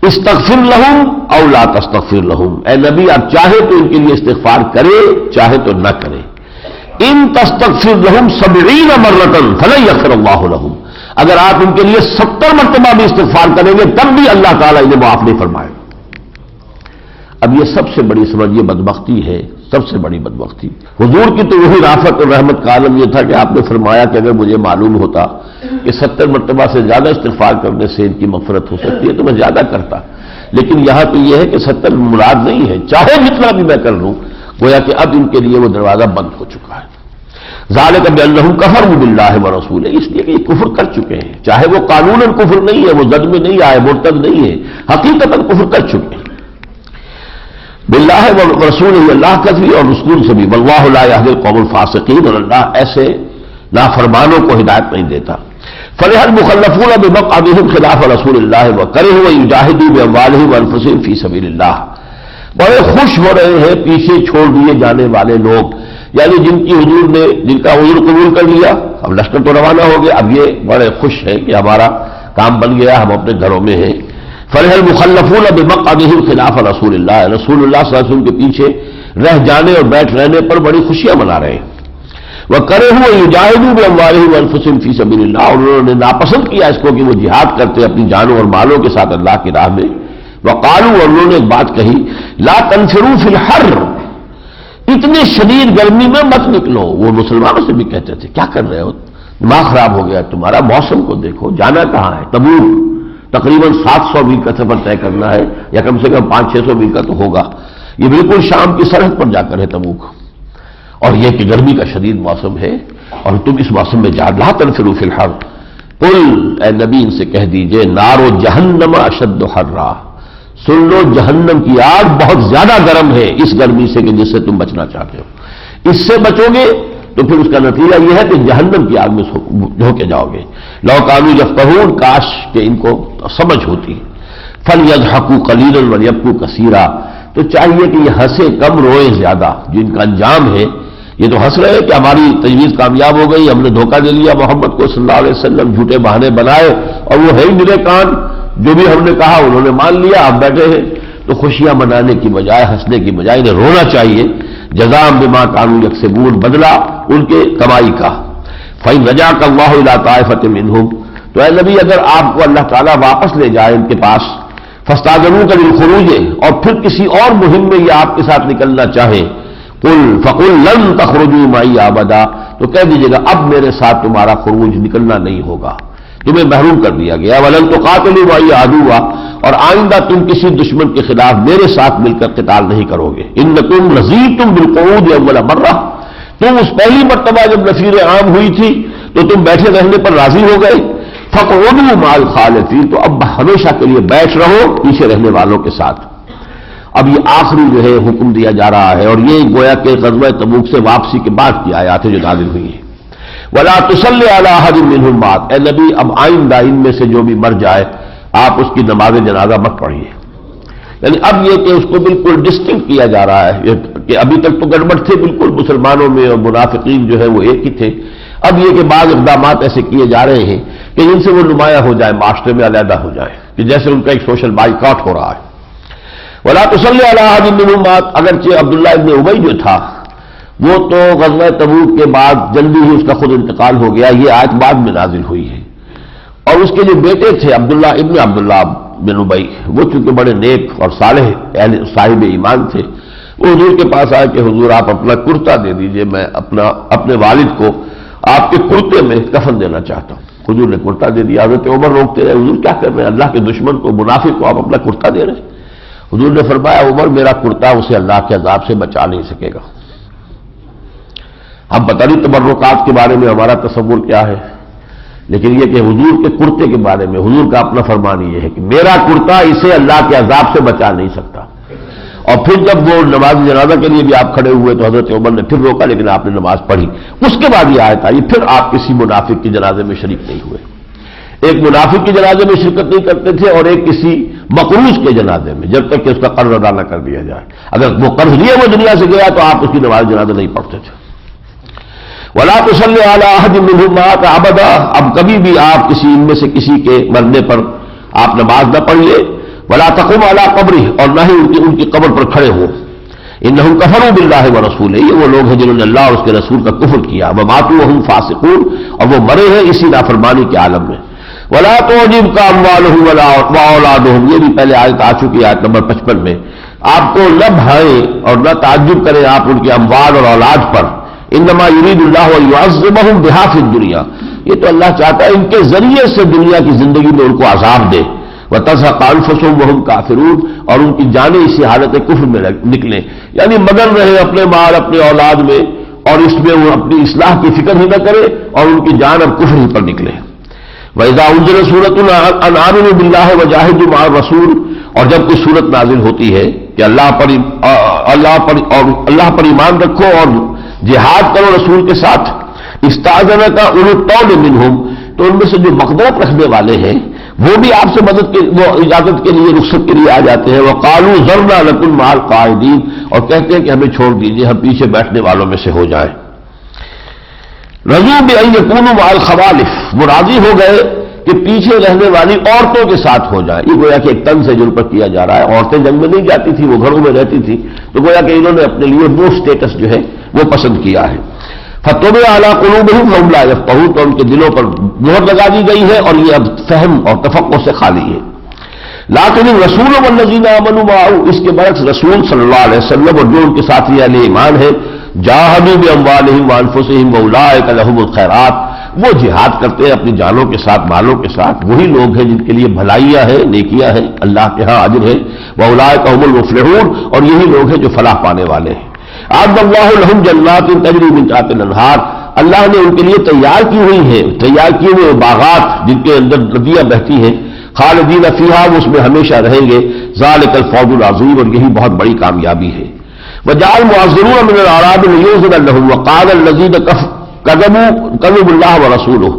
استغفر لہم او لا تستغفر لہم، اے نبی آپ چاہے تو ان کے لیے استغفار کرے، چاہے تو نہ کرے۔ ان تستغفر لہم 70 مرۃ فلن یغفر اللہ لہم، اگر آپ ان کے لیے 70 مرتبہ بھی استغفار کریں گے تب بھی اللہ تعالیٰ انہیں معاف نہیں فرمائے گا۔ اب یہ سب سے بڑی سمجھیے بدبختی ہے، سب سے بڑی بدبختی۔ حضور کی تو وہی رافت اور رحمت کا عالم یہ تھا کہ آپ نے فرمایا کہ اگر مجھے معلوم ہوتا کہ 70 مرتبہ سے زیادہ استغفار کرنے سے ان کی مغفرت ہو سکتی ہے تو میں زیادہ کرتا، لیکن یہاں تو یہ ہے کہ 70 مراد نہیں ہے، چاہے جتنا بھی میں کر لوں، گویا کہ اب ان کے لیے وہ دروازہ بند ہو چکا ہے۔ ذالک بانہم کفروا باللہ ورسولہ، اس لیے کہ یہ کفر کر چکے ہیں، چاہے وہ قانوناً کفر نہیں ہے، وہ زد میں نہیں آئے، مرتد نہیں ہے، حقیقتاً کفر کر چکے ہیں باللہ ورسولہ، اللہ کا بھی اور رسول سے بھی۔ واللہ لا یہدی القوم الفاسقین، اور اللہ ایسے نافرمانوں کو ہدایت نہیں دیتا۔ فرح المخلفون بمقعدهم خلاف رسول اللہ وکرہوا ان یجاہدوا باموالہم وانفسہم فی سبیل اللہ، بڑے خوش ہو رہے ہیں پیچھے چھوڑ دیے جانے والے لوگ، یعنی جن کی حضور نے جن کا حضور قبول کر لیا، اب لشکر تو روانہ ہو گیا، اب یہ بڑے خوش ہیں کہ ہمارا کام بن گیا، ہم اپنے گھروں میں ہیں۔ فرح المخلفون بمقعدهم خلاف رسول اللہ، رسول اللہ صلی اللہ علیہ وسلم کے پیچھے رہ جانے اور بیٹھ رہنے پر بڑی خوشیاں منا رہے ہیں۔ وَكَرِهُوا أَن يُجَاهِدُوا بِأَمْوَالِهِمْ وَأَنفُسِهِمْ فِي سَبِيلِ اللَّهِ، اور انہوں نے ناپسند کیا اس کو کہ وہ جہاد کرتے اپنی جانوں اور مالوں کے ساتھ اللہ کی راہ میں۔ وَقَالُوا، اور انہوں نے ایک بات کہی، لَا تَنْفِرُوا فِي الْحَرِّ، اتنی شدید گرمی میں مت نکلو۔ وہ مسلمانوں سے بھی کہتے تھے کیا کر رہے ہو، دماغ خراب ہو گیا تمہارا، موسم کو دیکھو، جانا کہاں ہے، تبوک، تقریباً 700 میل کا سفر طے کرنا ہے، یا کم سے کم 500-600 میل کا تو ہوگا، یہ بالکل شام کی سرحد پر جا کر ہے تبوک، اور یہ کہ گرمی کا شدید موسم ہے اور تم اس موسم میں جہاد۔ لا تنفروا فی الحر، قل، اے نبی ان سے کہہ دیجئے، نار جہنم اشد حرا، سن لو جہنم کی آگ بہت زیادہ گرم ہے اس گرمی سے کہ جس سے تم بچنا چاہتے ہو، اس سے بچو گے تو پھر اس کا نتیجہ یہ ہے کہ جہنم کی آگ میں جھونکے جاؤ گے. لو کانوا یفقہون، کاش کہ ان کو سمجھ ہوتی. فلیضحکوا قلیلا ولیبکوا کثیرا، تو چاہیے کہ یہ ہنسے کم روئے زیادہ. جن کا انجام ہے یہ تو ہنس رہے ہیں کہ ہماری تجویز کامیاب ہو گئی، ہم نے دھوکہ دے لیا محمد کو صلی اللہ علیہ وسلم، جھوٹے بہانے بنائے اور وہ ہے ہی میرے کان، جو بھی ہم نے کہا انہوں نے مان لیا، آپ بیٹھے ہیں. تو خوشیاں منانے کی بجائے، ہنسنے کی بجائے انہیں رونا چاہیے. جزاء بما كانوا یکسبون، بدلہ ان کے کمائی کا. فإن رجعك الله إلى طائفة منهم، تو اے نبی اگر آپ کو اللہ تعالیٰ واپس لے جائے ان کے پاس، فاستأذنوك للخروج، اور پھر کسی اور مہم میں یہ آپ کے ساتھ نکلنا چاہیں، فقل لن تخرجوا معي ابدا، تو کہہ دیجیے گا اب میرے ساتھ تمہارا خروج نکلنا نہیں ہوگا، تمہیں محروم کر دیا گیا. ولن تقاتلوا معي عدوا، اور آئندہ تم کسی دشمن کے خلاف میرے ساتھ مل کر قتال نہیں کرو گے. انکم رضیتم بالقعود اول مرہ، تم اس پہلی مرتبہ جب نفیر عام ہوئی تھی تو تم بیٹھے رہنے پر راضی ہو گئے. فقعدوا مع الخالفین، تو اب ہمیشہ کے لیے بیٹھ رہو پیچھے رہنے والوں کے ساتھ. اب یہ آخری جو ہے حکم دیا جا رہا ہے، اور یہ گویا کہ غزوہ تبوک سے واپسی کے بعد کی آیات جو نازل ہوئی ہیں. ولا تصلی علی احد منهم مات، اے نبی اب آئندہ ان میں سے جو بھی مر جائے آپ اس کی نماز جنازہ مت پڑھیے. یعنی اب یہ کہ اس کو بالکل ڈسٹنکٹ کیا جا رہا ہے کہ ابھی تک تو گڑبڑ تھے بالکل مسلمانوں میں، اور منافقین جو ہے وہ ایک ہی تھے. اب یہ کہ بعض اقدامات ایسے کیے جا رہے ہیں کہ جن سے وہ نمایاں ہو جائے، معاشرے میں علیحدہ ہو جائے، کہ جیسے ان کا ایک سوشل بائیکاٹ ہو رہا ہے. ولا تصلی علی احد منهم مات، اگرچہ عبداللہ ابن ابی جو تھا وہ تو غزوہ تبوک کے بعد جلدی ہی اس کا خود انتقال ہو گیا، یہ آیت بعد میں نازل ہوئی ہے. اور اس کے جو بیٹے تھے عبداللہ ابن عبداللہ بن ابی، وہ چونکہ بڑے نیک اور صالح صاحب ایمان تھے، وہ حضور کے پاس آئے کہ حضور آپ اپنا کرتا دے دیجئے، میں اپنے والد کو آپ کے کرتے میں کفن دینا چاہتا ہوں. حضور نے کرتا دے دیا. حضرت عمر روکتے رہے، حضور کیا کر رہے ہیں، اللہ کے دشمن کو، منافق کو آپ اپنا کرتا دے رہے ہیں. حضور نے فرمایا عمر میرا کرتا اسے اللہ کے عذاب سے بچا نہیں سکے گا. ہم پتہ نہیں تبرکات کے بارے میں ہمارا تصور کیا ہے، لیکن یہ کہ حضور کے کرتے کے بارے میں حضور کا اپنا فرمان یہ ہے کہ میرا کرتا اسے اللہ کے عذاب سے بچا نہیں سکتا. اور پھر جب وہ نماز جنازہ کے لیے بھی آپ کھڑے ہوئے تو حضرت عمر نے پھر روکا، لیکن آپ نے نماز پڑھی. اس کے بعد یہ آیت آئی، پھر آپ کسی منافق کے جنازے میں شریک نہیں ہوئے. ایک منافق کے جنازے میں شرکت نہیں کرتے تھے، اور ایک کسی مقروض کے جنازے میں، جب تک کہ اس کا قرض ادا نہ کر دیا جائے. اگر وہ قرض لیے وہ دنیا سے گیا تو آپ اس کی نماز جنازہ نہیں پڑھتے تھے. ولا تصلی علی احد منهم مات ابدا، اب کبھی بھی آپ کسی ان میں سے کسی کے مرنے پر آپ نماز نہ پڑھیے. ولا تقم علی قبرہ، اور نہ ہی ان کی قبر پر کھڑے ہو. انہم کفروا باللہ ورسولہ، یہ وہ لوگ ہیں جنہوں نے اللہ اور اس کے رسول کا کفر کیا. وماتوا وهم فاسقون، اور وہ مرے ہیں اسی نافرمانی کے عالم میں. ولا تعجبک اموالهم ولا اولادهم، یہ بھی پہلے آیت آ چکی ہے، آیت نمبر 55 میں. آپ کو نہ بھائیں اور نہ تعجب کریں آپ ان کے اموال اور اولاد پر. انما یرید اللہ ان یعذبهم بها فی الدنیا، یہ تو اللہ چاہتا ہے ان کے ذریعے سے دنیا کی زندگی میں ان کو عذاب دے. وتزهق انفسهم وهم کافرون، اور ان کی جانیں اسی حالت کفر میں نکلیں، یعنی مگن رہے اپنے مال اپنے اولاد میں، اور اس میں وہ اپنی اصلاح کی فکر ہی نہ کرے، اور ان کی جان اب کفر ہی پر نکلے. وَإِذَا أُنزِلَتْ سُورَةٌ أَنْ آمِنُوا بِاللَّهِ وَجَاهِدُوا مَعَ الرَّسُولِ، اور جب کوئی صورت نازل ہوتی ہے کہ اللہ پر ایمان رکھو اور جہاد کرو رسول کے ساتھ. استاذنک اولو الطول منہم، تو ان میں سے جو مقدرت رکھنے والے ہیں وہ بھی آپ سے مدد کے، وہ اجازت کے لیے، رخصت کے لیے آ جاتے ہیں. وقالوا ذرنا نکن مع القاعدین، اور کہتے ہیں کہ ہمیں چھوڑ دیجیے، ہم پیچھے بیٹھنے والوں میں سے ہو جائیں. رضوا بان یکونوا مع الخوالف، وہ راضی ہو گئے کہ پیچھے رہنے والی عورتوں کے ساتھ ہو جائے. یہ گویا کہ ایک طنز ہے جو ان پر کیا جا رہا ہے. عورتیں جنگ میں نہیں جاتی تھیں، وہ گھروں میں رہتی تھی، تو گویا کہ انہوں نے اپنے لیے وہ اسٹیٹس جو ہے وہ پسند کیا ہے. فطبع علی قلوبہم فہم لا یفقہون، تو ان کے دلوں پر مہر لگا دی گئی ہے اور یہ اب فہم اور تفقہ سے خالی ہے. لیکن الرسول والذین آمنوا معہ، اس کے برعکس رسول صلی اللہ علیہ وسلم اور جو ان کے ساتھی اہل ایمان ہیں، جاہدوا باموالہم وانفسہم واولئک لہم الخیرات، وہ جہاد کرتے ہیں اپنی جانوں کے ساتھ، مالوں کے ساتھ. وہی لوگ ہیں جن کے لیے بھلائیاں ہیں، نیکیاں ہیں، اللہ کے ہاں اجر ہے. واولئک هم المفلحون، اور یہی لوگ ہیں جو فلاح پانے والے ہیں. اعد اللہ لہم جنات تجری من تحتها الانہار، اللہ نے ان کے لیے تیار کی ہوئی ہے، تیار کیے ہوئے باغات جن کے اندر ندیاں بہتی ہیں. خالدین فیہا، وہ اس میں ہمیشہ رہیں گے. ذالک الفوز العظیم، اور یہی بہت بڑی کامیابی ہے. وجعل معذرون من الاعراب ليؤذن لهم وقال الذين كذبوا الله ورسوله،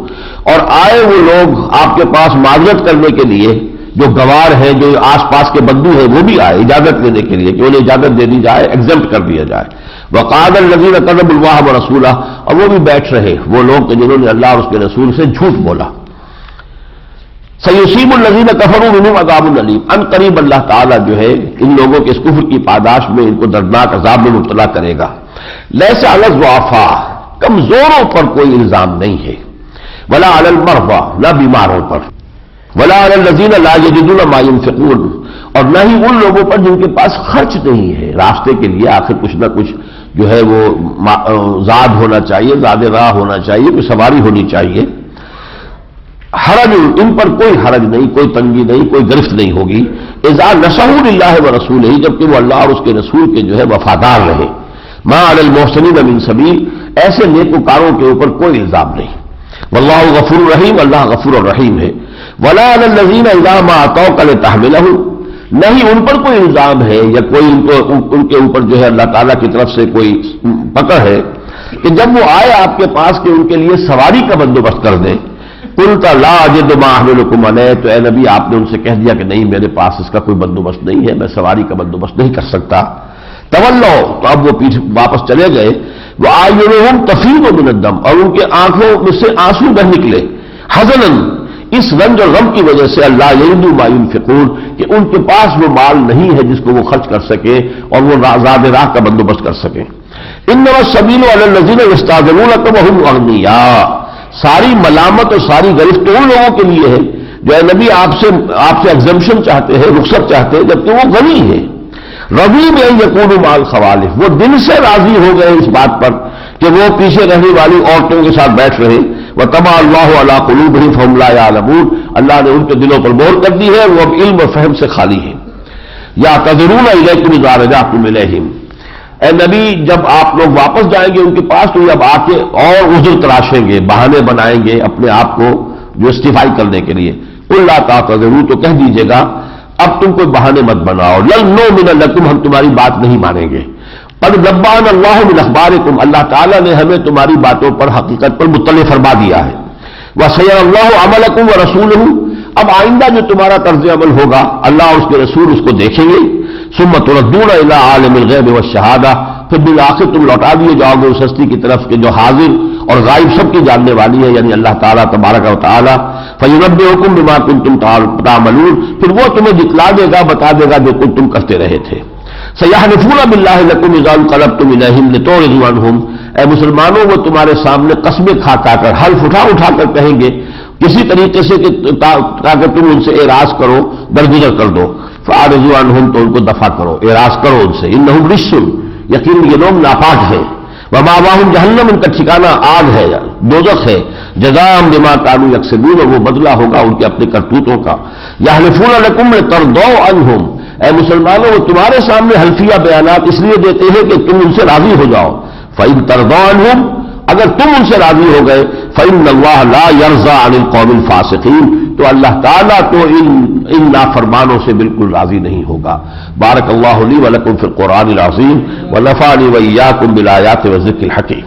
اور آئے وہ لوگ آپ کے پاس معذرت کرنے کے لیے، جو گوار ہیں، جو آس پاس کے بندو ہیں، وہ بھی آئے اجازت لینے کے لیے کہ انہیں اجازت دے دی جائے، ایگزمپٹ کر دیا جائے۔ وقال الذين كذبوا الله ورسوله، اور وہ بھی بیٹھ رہے وہ لوگ کہ جنہوں نے اللہ اور اس کے رسول سے جھوٹ بولا۔ سیصیب الذین کفروا منہم عذاب علیم، ان قریب اللہ تعالیٰ جو ہے ان لوگوں کے اس کفر کی پاداش میں ان کو دردناک عذاب میں مبتلا کرے گا۔ لیس علی الضعفاء، کمزوروں پر کوئی الزام نہیں ہے، ولا علی المرضى، نہ بیماروں پر، ولا علی الذین لا یجدون ما ينفقون، اور نہ ہی ان لوگوں پر جن کے پاس خرچ نہیں ہے، راستے کے لیے آخر کچھ نہ کچھ جو ہے وہ زاد ہونا چاہیے، زاد راہ ہونا چاہیے، کوئی سواری ہونی چاہیے۔ حرج، ان پر کوئی حرج نہیں، کوئی تنگی نہیں، کوئی گرفت نہیں ہوگی۔ اذا نصحوا للہ ورسولہ، جبکہ وہ اللہ اور اس کے رسول کے جو ہے وفادار رہے۔ ما علی المحسنین من سبیل، ایسے نیکوکاروں کے اوپر کوئی الزام نہیں۔ واللہ غفور رحیم، اللہ غفور الرحیم ہے۔ ولا علی الذین اذا ما اتوک لتحملہ، نہیں ان پر کوئی الزام ہے یا کوئی ان کے اوپر جو ہے اللہ تعالیٰ کی طرف سے کوئی پکڑ ہے کہ جب وہ آئے آپ کے پاس کہ ان کے لیے سواری کا بندوبست کر دیں، قلت لا اجد ما احملکم علیہ، تو اے نبی آپ نے ان سے کہہ دیا کہ نہیں میرے پاس اس کا کوئی بندوبست نہیں ہے، میں سواری کا بندوبست نہیں کر سکتا۔ تولو، تو اب وہ پیچھے واپس چلے گئے۔ وَأَعْيُنُهُمْ تَفِيضُ مِنَ الدَّمْعِ، اور ان کے آنکھوں میں سے آنسو بہ نکلے، حزناً، اس رنج اور غم کی وجہ سے، اللہ یجدوا ما ينفقون، کہ ان کے پاس وہ مال نہیں ہے جس کو وہ خرچ کر سکے اور وہ زاد راہ کا بندوبست کر سکے۔ انما السبیل علی الذین یستأذنونک وهم اغنیاء، ساری ملامت اور ساری گرفت ان لوگوں کے لیے ہے جو اے نبی آپ سے ایگزمپشن چاہتے ہیں، رخصت چاہتے ہیں، جبکہ وہ غنی ہے۔ رضی بأن یکونوا مع الخوالف، وہ دل سے راضی ہو گئے اس بات پر کہ وہ پیچھے رہنے والی عورتوں کے ساتھ بیٹھ رہے۔ وطبع اللہ علی قلوبہم فہم لا یعلمون، اللہ نے ان کے دلوں پر مہر کر دی ہے، وہ اب علم اور فہم سے خالی ہیں۔ یعتذرون الیکم اذا رجعتم الیہم، اے نبی جب آپ لوگ واپس جائیں گے ان کے پاس تو اب آ کے اور عذر تراشیں گے، بہانے بنائیں گے اپنے آپ کو جسٹیفائی کرنے کے لیے۔ قل لا تعتذروا، تو کہہ دیجیے گا اب تم کوئی بہانے مت بناؤ، لن نؤمن لکم، ہم تمہاری بات نہیں مانیں گے۔ قد نبأنا اللہ من اخبارکم، اللہ تعالیٰ نے ہمیں تمہاری باتوں پر حقیقت پر مطلع فرما دیا ہے۔ وسيرى اللہ عملکم ورسولہ، اب آئندہ جو تمہارا طرز عمل ہوگا اللہ اور اس کے رسول اس کو دیکھیں گے۔ ثم تردون الى عالم الغیب والشہادہ، پھر بالآخر تم لوٹا دیے جاؤ گے اس ہستی کی طرف کہ جو حاضر اور غائب سب کی جاننے والی ہے، یعنی اللہ تعالیٰ تبارک و تعالیٰ۔ فینبئکم بما کنتم تعملون، پھر وہ تمہیں دکھلا دے گا، بتا دے گا جو تم کرتے رہے تھے۔ سیحلفون باللہ لکم اذا انقلبتم الیہم لتعرضوا عنہم، اے مسلمانوں وہ تمہارے سامنے قسمیں کھا کر حلف اٹھا کر کہیں گے کسی طریقے سے کہ تاکہ تم ان سے اعراض کرو، درگزر کر دو۔ فاعرضوا عنہم، تو ان کو دفع کرو، اعراض کرو ان سے۔ انہم رجس، یقین یہ لوگ ناپاک ہیں۔ ومأواہم جہنم، ان کا ٹھکانہ آگ ہے، دوزخ ہے۔ جزاء بما کانوا یکسبون، اور وہ بدلہ ہوگا ان کے اپنے کرتوتوں کا۔ یحلفون لکم لترضوا عنہم، اے مسلمانوں وہ تمہارے سامنے حلفیہ بیانات اس لیے دیتے ہیں کہ تم ان سے راضی ہو جاؤ۔ فإن ترضوا عنہم، اگر تم ان سے راضی ہو گئے، فإن اللہ لا یرضى عن القوم الفاسقین، تو اللہ تعالیٰ تو ان نافرمانوں سے بالکل راضی نہیں ہوگا۔ بارک اللہ لی ولکم فی القرآن العظیم ونفعنی وإیاکم بالآیات والذکر الحکیم۔